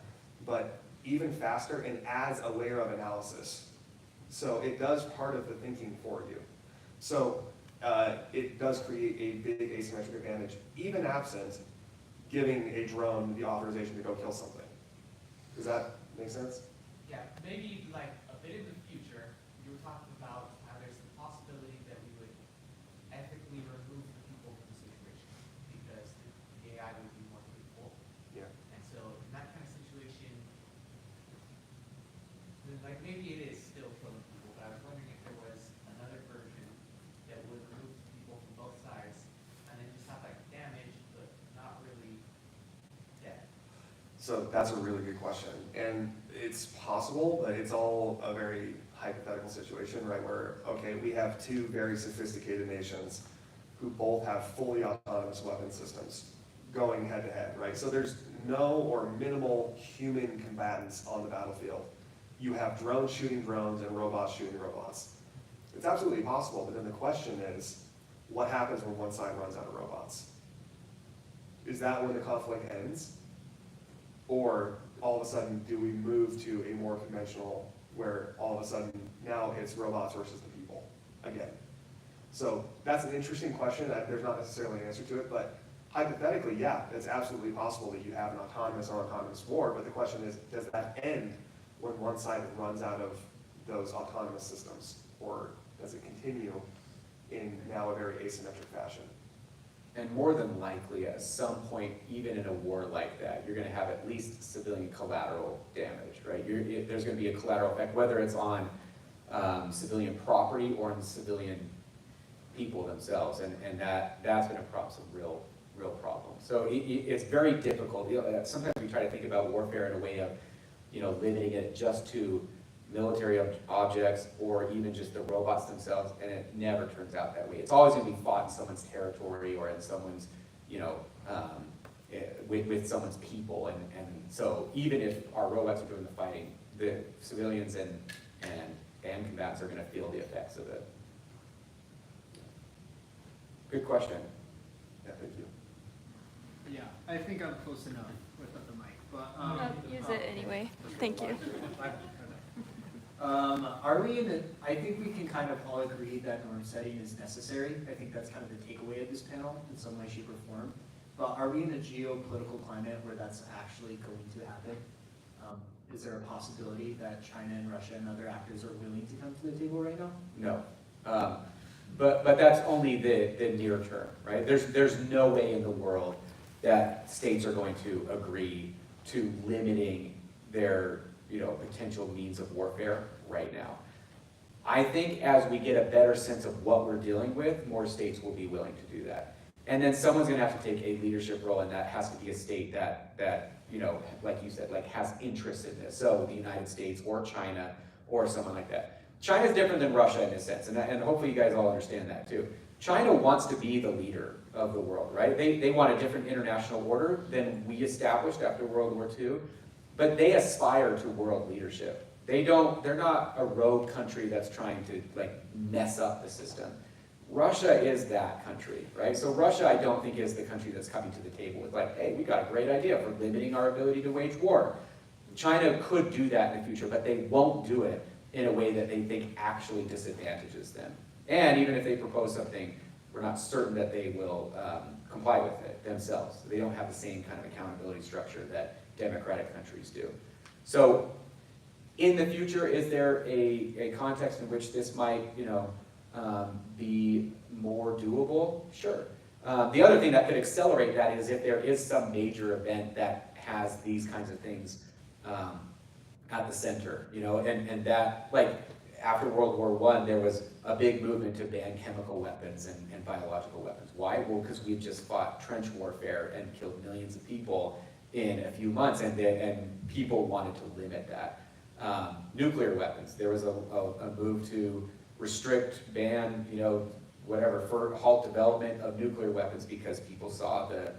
but even faster, and adds a layer of analysis. So it does part of the thinking for you. So it does create a big asymmetric advantage, even absent giving a drone the authorization to go kill something. Does that make sense? Yeah, maybe like a bit in the future, you were talking about how there's the possibility that we would ethically remove the people from the situation because the AI would be more capable. Yeah. And so in that kind of situation, then like maybe it is still killing people, but I was wondering if there was another version that would remove people from both sides and then just have like damage, but not really death. So that's a really good question. And it's possible, but it's all a very hypothetical situation, right? Where, okay, we have two very sophisticated nations who both have fully autonomous weapon systems going head to head, right? So there's no or minimal human combatants on the battlefield. You have drones shooting drones and robots shooting robots. It's absolutely possible, but then the question is, what happens when one side runs out of robots? Is that when the conflict ends? Or all of a sudden, do we move to a more conventional, where all of a sudden, now it's robots versus the people again? So that's an interesting question. There's not necessarily an answer to it, but hypothetically, yeah, it's absolutely possible that you have an autonomous or autonomous war, but the question is, does that end when one side runs out of those autonomous systems? Or does it continue in now a very asymmetric fashion? And more than likely, at some point, even in a war like that, you're gonna have at least civilian collateral damage, right? There's gonna be a collateral effect, whether it's on civilian property or on civilian people themselves, and that's gonna cause some real problems. So it's very difficult. Sometimes we try to think about warfare in a way of, limiting it just to military objects or even just the robots themselves, and it never turns out that way. It's always going to be fought in someone's territory or in someone's, with someone's people, and so even if our robots are doing the fighting, the civilians and combatants are going to feel the effects of it. Good question. Yeah, thank you. Yeah, I think I'm close enough without the mic, but. Use it anyway. Thank you. Are we in the, I think we can kind of all agree that norm setting is necessary. I think that's kind of the takeaway of this panel in some way, shape, or form. But are we in a geopolitical climate where that's actually going to happen? Is there a possibility that China and Russia and other actors are willing to come to the table right now? No. But that's only the near term, right? There's no way in the world that states are going to agree to limiting their potential means of warfare right now. I think as we get a better sense of what we're dealing with, more states will be willing to do that. And then someone's gonna have to take a leadership role, and that has to be a state that like you said, has interest in this. So the United States or China or someone like that. China's different than Russia in a sense, and hopefully you guys all understand that too. China wants to be the leader of the world, right? They want a different international order than we established after World War II. But they aspire to world leadership. They're not a rogue country that's trying to mess up the system. Russia is that country, right? So Russia, I don't think, is the country that's coming to the table with hey, we got a great idea for limiting our ability to wage war. China could do that in the future, but they won't do it in a way that they think actually disadvantages them. And even if they propose something, we're not certain that they will comply with it themselves. They don't have the same kind of accountability structure that democratic countries do. So in the future, is there a context in which this might be more doable? Sure. The other thing that could accelerate that is if there is some major event that has these kinds of things at the center, and that, after World War I, there was a big movement to ban chemical weapons and biological weapons. Why? Well, because we've just fought trench warfare and killed millions of people in a few months, and people wanted to limit that. Nuclear weapons. There was a move to restrict, ban, whatever, for halt development of nuclear weapons because people saw the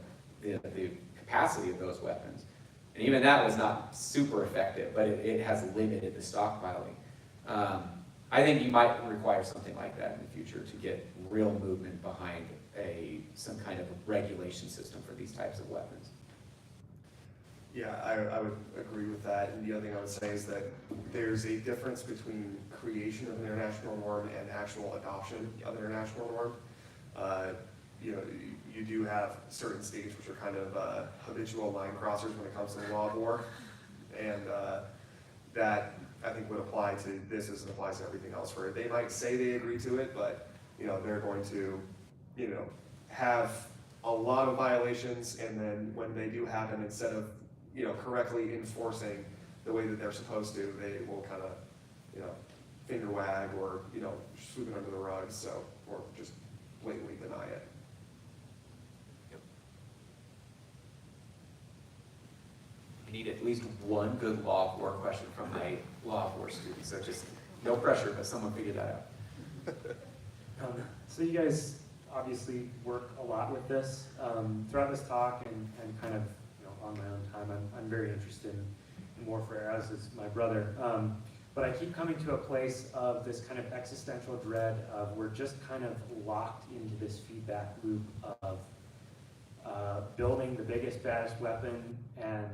capacity of those weapons. And even that was not super effective, but it has limited the stockpiling. I think you might require something like that in the future to get real movement behind some kind of regulation system for these types of weapons. Yeah, I would agree with that. And the other thing I would say is that there's a difference between creation of an international norm and actual adoption of an international norm. You do have certain states which are kind of habitual line crossers when it comes to the law of war. And that, I think, would apply to this as it applies to everything else, where they might say they agree to it, but, they're going to, have a lot of violations, and then when they do happen, instead of, correctly enforcing the way that they're supposed to, they will kind of, finger wag or, sweep it under the rug, or just blatantly deny it. I need at least one good law of war question from my law of war students, so just no pressure, but someone figure that out. So you guys obviously work a lot with this. Throughout this talk and kind of on my own time, I'm very interested in warfare, as is my brother. But I keep coming to a place of this kind of existential dread of we're just kind of locked into this feedback loop of building the biggest, baddest weapon, and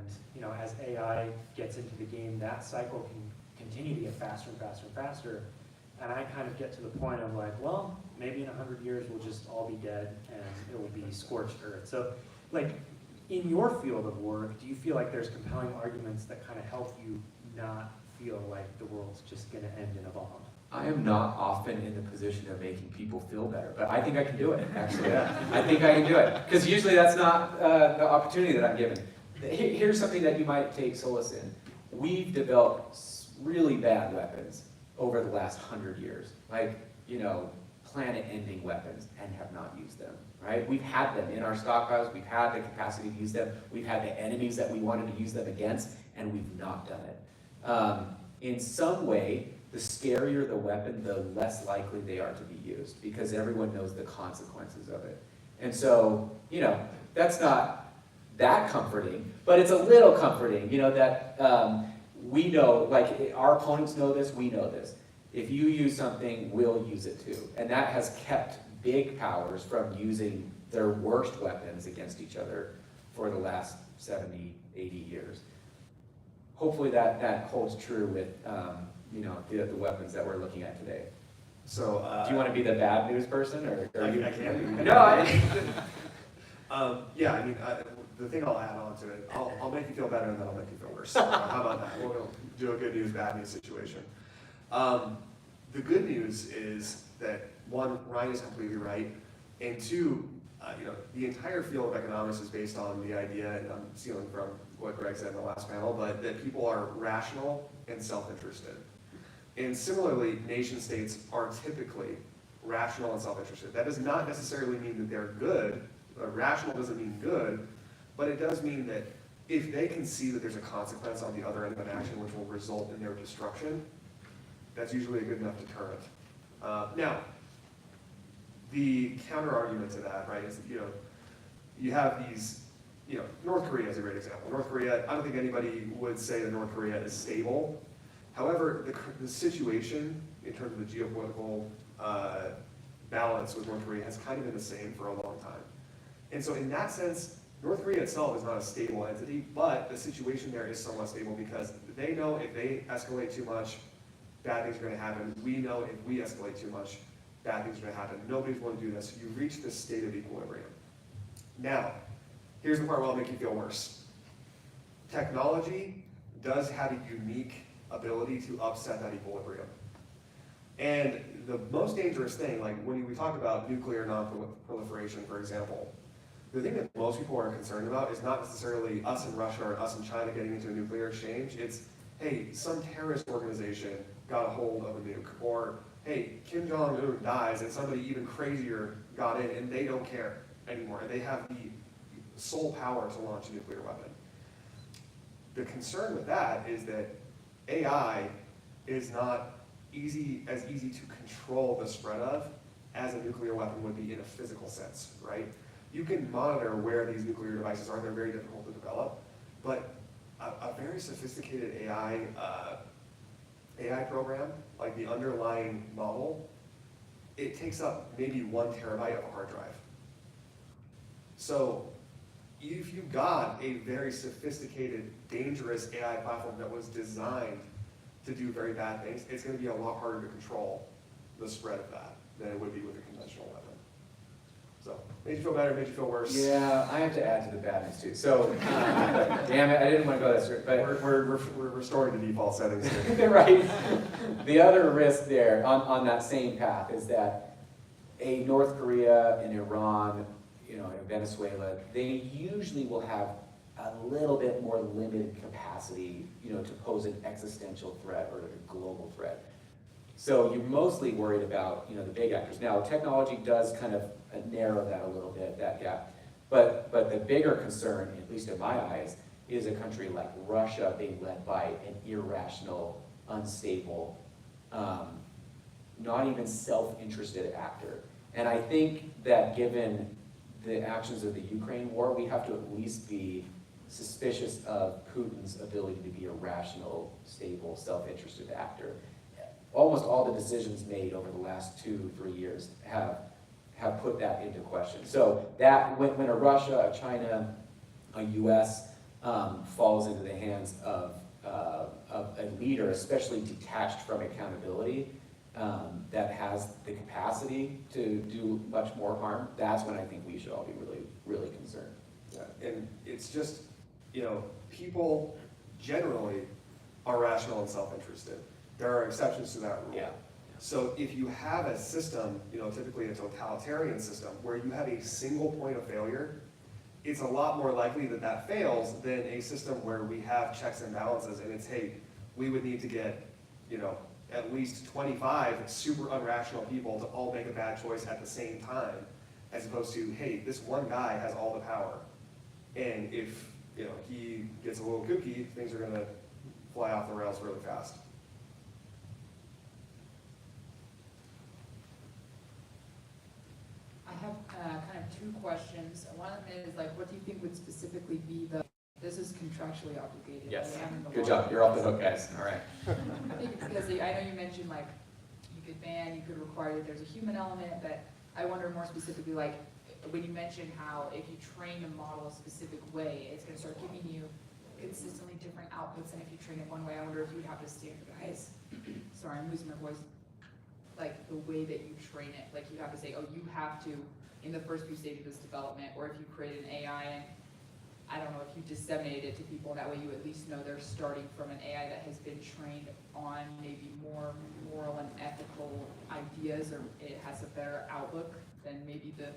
as AI gets into the game, that cycle can continue to get faster and faster and faster. And I kind of get to the point of like, well, maybe in 100 years we'll just all be dead and it will be scorched earth. So, like, in your field of work, do you feel like there's compelling arguments that kind of help you not feel like the world's just going to end in a bomb? I am not often in the position of making people feel better, but I think I can do it, actually. I think I can do it, because usually that's not the opportunity that I'm given. Here's something that you might take solace in. We've developed really bad weapons over the last 100 years, like, planet-ending weapons, and have not used them, right? We've had them in our stockpiles, we've had the capacity to use them, we've had the enemies that we wanted to use them against, and we've not done it. In some way, the scarier the weapon, the less likely they are to be used, because everyone knows the consequences of it. And so, that's not that comforting, but it's a little comforting, that we know, like, our opponents know this, we know this. If you use something, we'll use it too. And that has kept big powers from using their worst weapons against each other for the last 70, 80 years. Hopefully that holds true with, the weapons that we're looking at today. So, Do you want to be the bad news person, or I you? can. No, Yeah, the thing I'll add on to it, I'll make you feel better and then I'll make you feel worse. How about that? We'll do a good news, bad news situation. The good news is that, one, Ryan is completely right, and two, the entire field of economics is based on the idea, and I'm stealing from what Greg said in the last panel, but that people are rational and self-interested. And similarly, nation states are typically rational and self-interested. That does not necessarily mean that they're good. Rational doesn't mean good, but it does mean that if they can see that there's a consequence on the other end of an action which will result in their destruction, that's usually a good enough deterrent. Now, the counter-argument to that, right, is that, you have these, North Korea is a great example. North Korea, I don't think anybody would say that North Korea is stable. However, the situation in terms of the geopolitical balance with North Korea has kind of been the same for a long time. And so in that sense, North Korea itself is not a stable entity, but the situation there is somewhat stable because they know if they escalate too much, bad things are going to happen. We know if we escalate too much, bad things are going to happen. Nobody's going to do this. You reach this state of equilibrium. Now, here's the part where I'll make you feel worse. Technology does have a unique ability to upset that equilibrium. And the most dangerous thing, like when we talk about nuclear non-proliferation, for example, the thing that most people are concerned about is not necessarily us in Russia or us in China getting into a nuclear exchange. It's, hey, some terrorist organization got a hold of a nuke, or hey, Kim Jong-un dies and somebody even crazier got in and they don't care anymore, and they have the sole power to launch a nuclear weapon. The concern with that is that AI is not easy to control the spread of as a nuclear weapon would be in a physical sense, right? You can monitor where these nuclear devices are, they're very difficult to develop, but a very sophisticated AI program, like the underlying model, it takes up maybe 1 terabyte of a hard drive. So if you got a very sophisticated, dangerous AI platform that was designed to do very bad things, it's going to be a lot harder to control the spread of that than it would be with a conventional weapon. So, made you feel better, made you feel worse. Yeah, I have to add to the badness too. So, damn it, I didn't want to go that straight, but We're restoring the default settings here. right. The other risk there on that same path is that a North Korea and Iran, you know, and Venezuela, they usually will have a little bit more limited capacity, you know, to pose an existential threat or a global threat. So you're mostly worried about, you know, the big actors. Now, technology does kind of narrow that a little bit, that gap. But the bigger concern, at least in my eyes, is a country like Russia being led by an irrational, unstable, not even self-interested actor. And I think that given the actions of the Ukraine war, we have to at least be suspicious of Putin's ability to be a rational, stable, self-interested actor. Almost all the decisions made over the last 2-3 years have put that into question. So that when a Russia, a China, a US falls into the hands of a leader, especially detached from accountability, that has the capacity to do much more harm, that's when I think we should all be really, really concerned. Yeah, and it's just, you know, people generally are rational and self-interested. There are exceptions to that rule. Yeah. So if you have a system, you know, typically a totalitarian system, where you have a single point of failure, it's a lot more likely that that fails than a system where we have checks and balances and it's, hey, we would need to get, you know, at least 25 super unrational people to all make a bad choice at the same time, as opposed to, hey, this one guy has all the power. And if, you know, he gets a little kooky, things are gonna fly off the rails really fast. I have kind of 2 questions. One of them is like, what do you think would specifically be this is contractually obligated. Yes. I am in the Good law. job. You're off the hook, guys. All right. I think it's because I know you mentioned like, you could ban, you could require that there's a human element, but I wonder more specifically like, when you mentioned how if you train a model a specific way, it's gonna start giving you consistently different outputs than if you train it one way. I wonder if you'd have to standardize, sorry, I'm losing my voice, like the way that you train it. Like you have to say, oh, you have to, in the first few stages of this development, or if you create an AI and I don't know if you disseminate it to people, that way you at least know they're starting from an AI that has been trained on maybe more moral and ethical ideas, or it has a better outlook than maybe the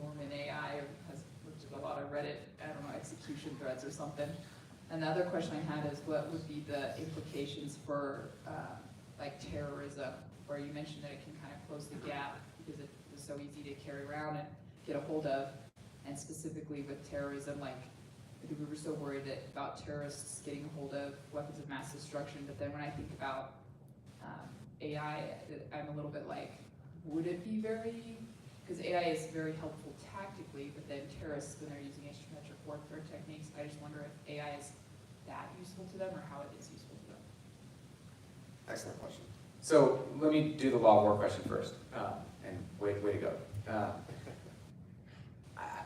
Norman AI, which is a lot of Reddit, I don't know, execution threads or something. And the other question I had is what would be the implications for like terrorism, where you mentioned that it can kind of close the gap because it was so easy to carry around and get a hold of. And specifically with terrorism, like we were so worried about terrorists getting a hold of weapons of mass destruction, but then when I think about AI, I'm a little bit like, would it be very, because AI is very helpful tactically, but then terrorists, when they're using asymmetric warfare techniques, I just wonder if AI is that useful to them or how it is useful to them. Excellent question. So let me do the law of war question first, and way to go.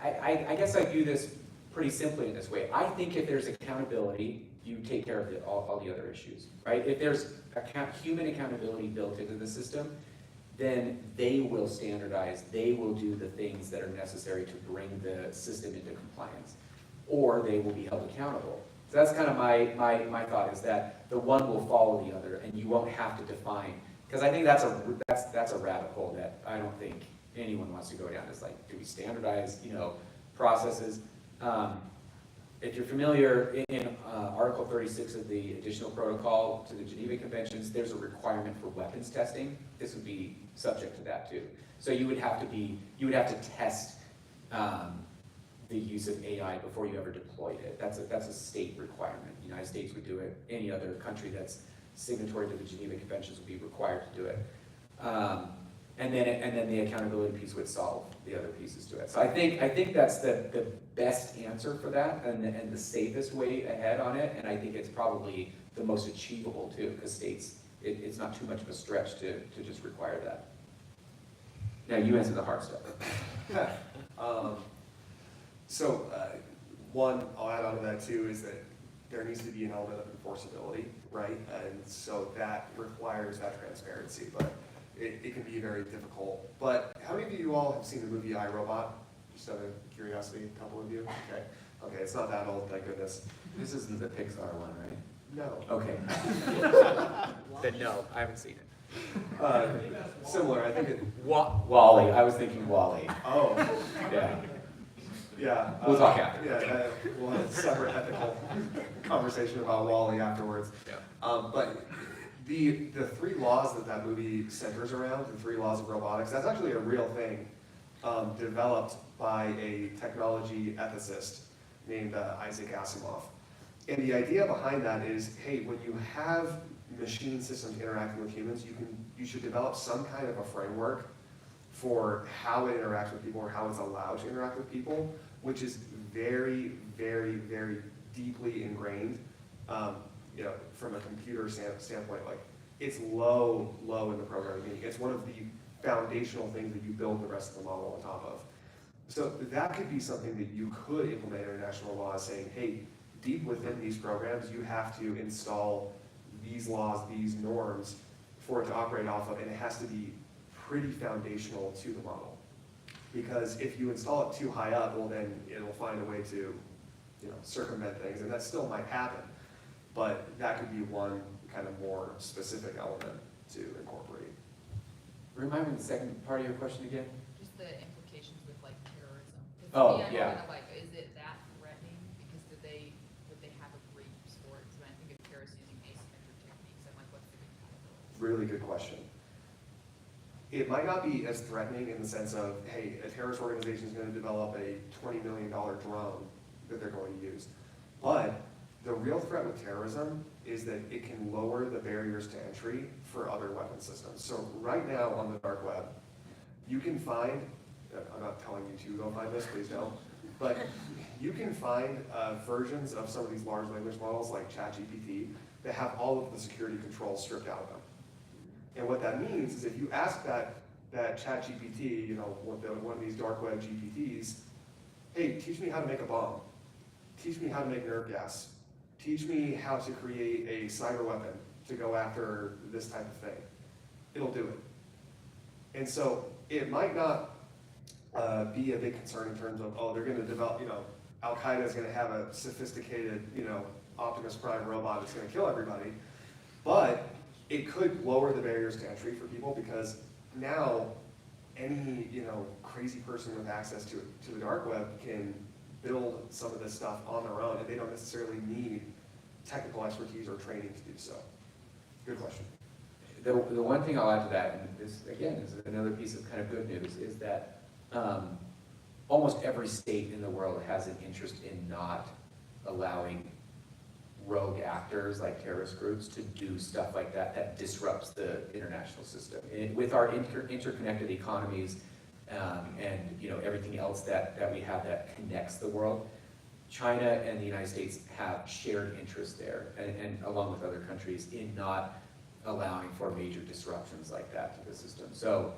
I guess I view this pretty simply in this way. I think if there's accountability, you take care of all the other issues, right? If there's human accountability built into the system, then they will standardize, they will do the things that are necessary to bring the system into compliance, or they will be held accountable. So that's kind of my thought, is that the one will follow the other, and you won't have to define, because I think that's a rabbit hole that I don't think anyone wants to go down. Is like, do we standardize, processes? If you're familiar, in Article 36 of the Additional Protocol to the Geneva Conventions, there's a requirement for weapons testing. This would be subject to that too. So you would have to test the use of AI before you ever deployed it. That's a state requirement. The United States would do it. Any other country that's signatory to the Geneva Conventions will be required to do it. And then the accountability piece would solve the other pieces to it. So I think that's the best answer for that and the safest way ahead on it. And I think it's probably the most achievable too, because states, it's not too much of a stretch to just require that. Now you answer the hard stuff. One, I'll add on to that too, is that there needs to be an element of enforceability, right? And so that requires that transparency, but it can be very difficult. But how many of you all have seen the movie I, Robot? Just out of curiosity, a couple of you? Okay, it's not that old, thank goodness. This isn't the Pixar one, right? No. Okay. Then no, I haven't seen it. Similar, I think it, Wall-E, I was thinking Wall-E. oh, Yeah. yeah. We'll talk after. Yeah, we'll have a separate ethical conversation about Wall-E afterwards. Yeah. But the three laws that movie centers around, the three laws of robotics, that's actually a real thing developed by a technology ethicist named Isaac Asimov. And the idea behind that is, hey, when you have machine systems interacting with humans, you should develop some kind of a framework for how it interacts with people or how it's allowed to interact with people, which is very, very, very deeply ingrained. From a computer standpoint, like it's low in the programming. Meaning it's one of the foundational things that you build the rest of the model on top of. So that could be something that you could implement international laws saying, hey, deep within these programs, you have to install these laws, these norms for it to operate off of, and it has to be pretty foundational to the model. Because if you install it too high up, well then it'll find a way to, circumvent things, and that still might happen. But that could be one kind of more specific element to incorporate. Remind me the second part of your question again? Just the implications with like terrorism. 'Cause to Oh, me, I'm yeah. kind of like, is it that threatening? Because would they have a great use for it? So when I think of terrorists using asymmetric techniques, I'm like, what's the compatibility? Really good question. It might not be as threatening in the sense of, hey, a terrorist organization is going to develop a $20 million drone that they're going to use. But the real threat with terrorism is that it can lower the barriers to entry for other weapon systems. So right now on the dark web, you can find, I'm not telling you to go find this, please don't, but you can find versions of some of these large language models like ChatGPT that have all of the security controls stripped out of them. And what that means is if you ask that ChatGPT, one of these dark web GPTs, hey, teach me how to make a bomb. Teach me how to make nerve gas. Teach me how to create a cyber weapon to go after this type of thing. It'll do it. And so it might not be a big concern in terms of, they're going to develop, Al-Qaeda is going to have a sophisticated, Optimus Prime robot that's going to kill everybody. But it could lower the barriers to entry for people because now any, crazy person with access to the dark web can build some of this stuff on their own, and they don't necessarily need technical expertise or training to do so. Good question. The one thing I'll add to that, and this again is another piece of kind of good news, is that almost every state in the world has an interest in not allowing rogue actors like terrorist groups to do stuff like that disrupts the international system. With our interconnected economies and everything else that we have that connects the world, China and the United States have shared interests there, and along with other countries, in not allowing for major disruptions like that to the system. So,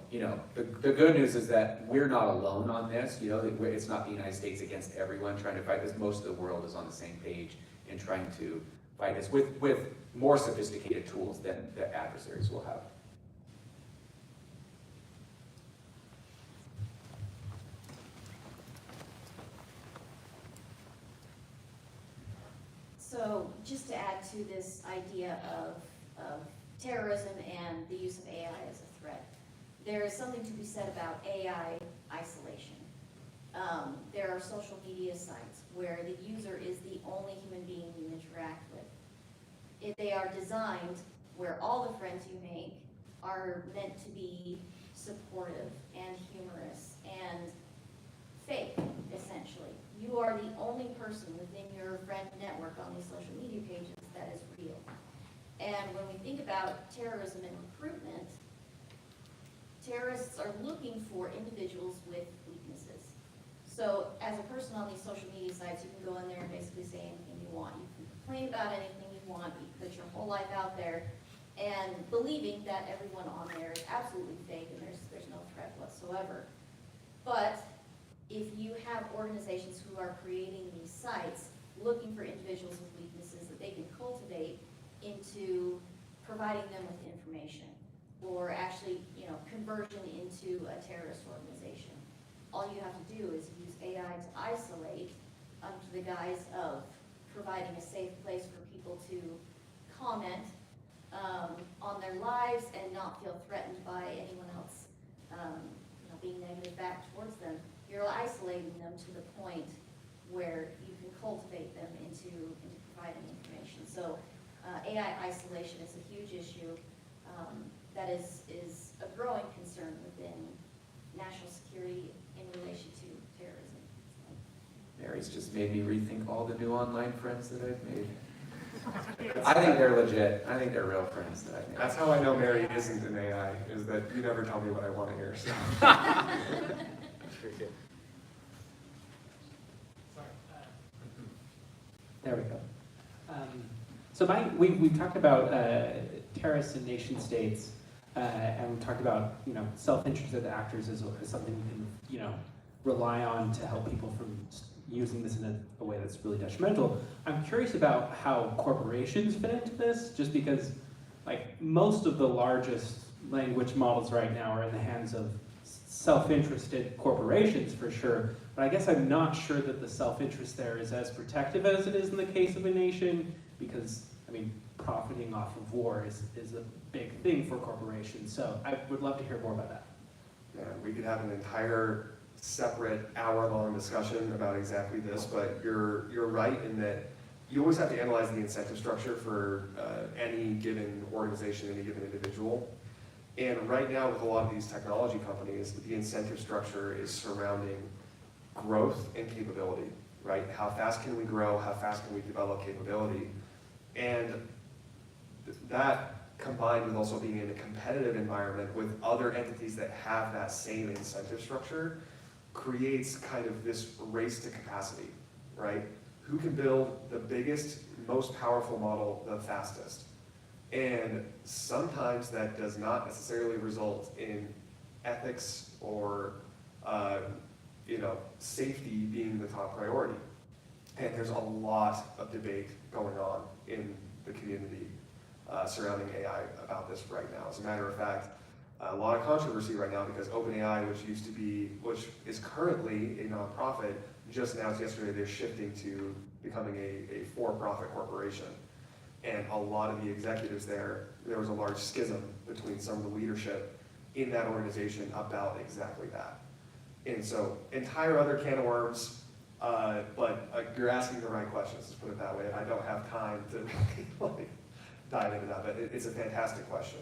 the good news is that we're not alone on this. It's not the United States against everyone trying to fight this. Most of the world is on the same page in trying to fight this with more sophisticated tools than the adversaries will have. So just to add to this idea of terrorism and the use of AI as a threat, there is something to be said about AI isolation. There are social media sites where the user is the only human being you interact with. If they are designed where all the friends you make are meant to be supportive and humorous and fake, essentially. You are the only person within your friend network on these social media pages that is real. And when we think terrorism and recruitment, terrorists are looking for individuals with weaknesses. So as a person on these social media sites, you can go in there and basically say anything you want. You can complain about anything you want, you can put your whole life out there, and believing that everyone on there is absolutely fake and there's no threat whatsoever. But if you have organizations who are creating these sites, looking for individuals with weaknesses that they can cultivate into providing them with information, or actually, conversion into a terrorist organization. All you have to do is use AI to isolate under the guise of providing a safe place for people to comment on their lives and not feel threatened by anyone else being negative back towards them. You're isolating them to the point where you can cultivate them into providing information. So AI isolation is a huge issue that is a growing concern within national security in relation to terrorism. Mary's just made me rethink all the new online friends that I've made. I think they're legit. I think they're real friends that I've made. That's how I know Mary isn't an AI, is that you never tell me what I want to hear. So. Very good. Sorry. There we go. So we've talked about terrorists and nation states, and we've talked about self-interested actors as something we can rely on to help people from using this in a way that's really detrimental. I'm curious about how corporations fit into this, just because most of the largest language models right now are in the hands of self-interested corporations for sure, but I guess I'm not sure that the self-interest there is as protective as it is in the case of a nation, because profiting off of war is a big thing for corporations. So I would love to hear more about that. Yeah, we could have an entire separate hour-long discussion about exactly this, but you're right in that you always have to analyze the incentive structure for any given organization, any given individual. And right now with a lot of these technology companies, the incentive structure is surrounding growth and capability, right? How fast can we grow? How fast can we develop capability? And that combined with also being in a competitive environment with other entities that have that same incentive structure creates kind of this race to capacity, right? Who can build the biggest, most powerful model the fastest? And sometimes that does not necessarily result in ethics or safety being the top priority. And there's a lot of debate going on in the community surrounding AI about this right now. As a matter of fact, a lot of controversy right now because OpenAI, which is currently a nonprofit, just announced yesterday they're shifting to becoming a for-profit corporation. And a lot of the executives there was a large schism between some of the leadership in that organization about exactly that. And so, entire other can of worms, but you're asking the right questions, let's put it that way. I don't have time to dive into that, but it's a fantastic question.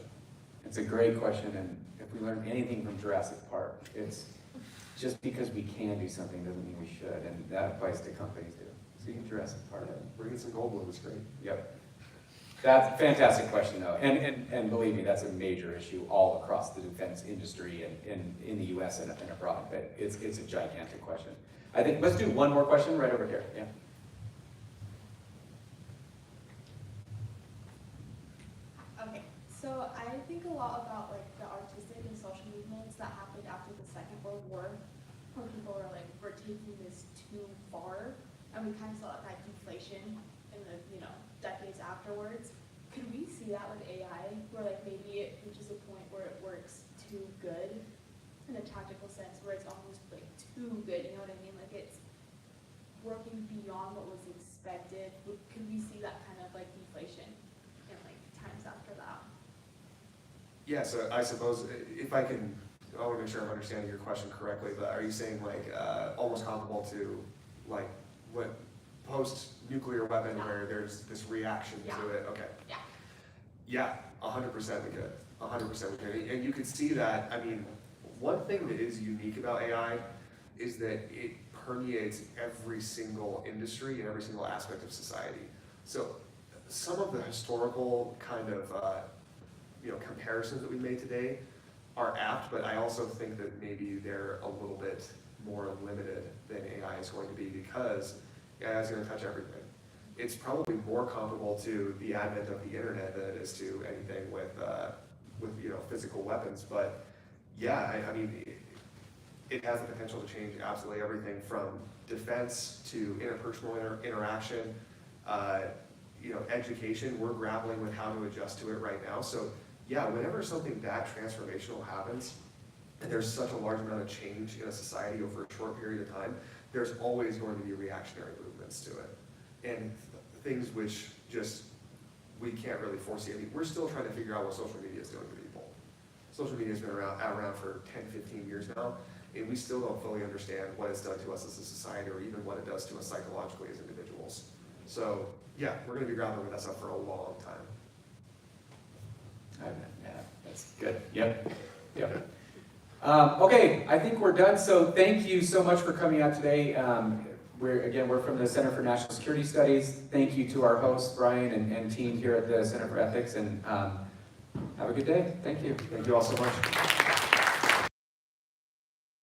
It's a great question, and if we learn anything from Jurassic Park, it's just because we can do something doesn't mean we should, and that applies to companies too. See Jurassic Park. Bringing some gold blue is great. Yep. That's a fantastic question though, and believe me, that's a major issue all across the defense industry and in the US and abroad, but it's a gigantic question. I think, let's do one more question right over here, yeah. Okay, so I think a lot about the artistic and social movements that happened after the Second World War, where people were we're taking this too far, and we kind of saw that deflation in the decades afterwards. Could we see that with AI, where maybe it reaches a point where it works too good in a tactical sense, where it's almost too good, you know what I mean? It's working beyond what was expected. Could we see that kind of deflation in times after that? Yeah, so I suppose if I can, I want to make sure I'm understanding your question correctly, but are you saying almost comparable to what post-nuclear weapon where there's this reaction to it? Okay. Yeah. Yeah, 100% we could. 100% we could. And you could see that, one thing that is unique about AI is that it permeates every single industry and every single aspect of society. So some of the historical kind of comparisons that we made today are apt, but I also think that maybe they're a little bit more limited than AI is going to be, because AI is going to touch everything. It's probably more comparable to the advent of the internet than it is to anything with physical weapons. But yeah, I mean, it has the potential to change absolutely everything from defense to interpersonal interaction, education. We're grappling with how to adjust to it right now. So yeah, whenever something that transformational happens, and there's such a large amount of change in a society over a short period of time, there's always going to be reactionary movements to it. And things which just, we can't really foresee. I mean, we're still trying to figure out what social media is doing to people. Social media has been around for 10, 15 years now, and we still don't fully understand what it's done to us as a society, or even what it does to us psychologically as individuals. So yeah, we're gonna be grappling with that stuff for a long time. Yeah, that's good. Yep. Okay, I think we're done. So thank you so much for coming out today. We're from the Center for National Security Studies. Thank you to our host, Brian, and team here at the Center for Ethics, and have a good day. Thank you. Thank you all so much.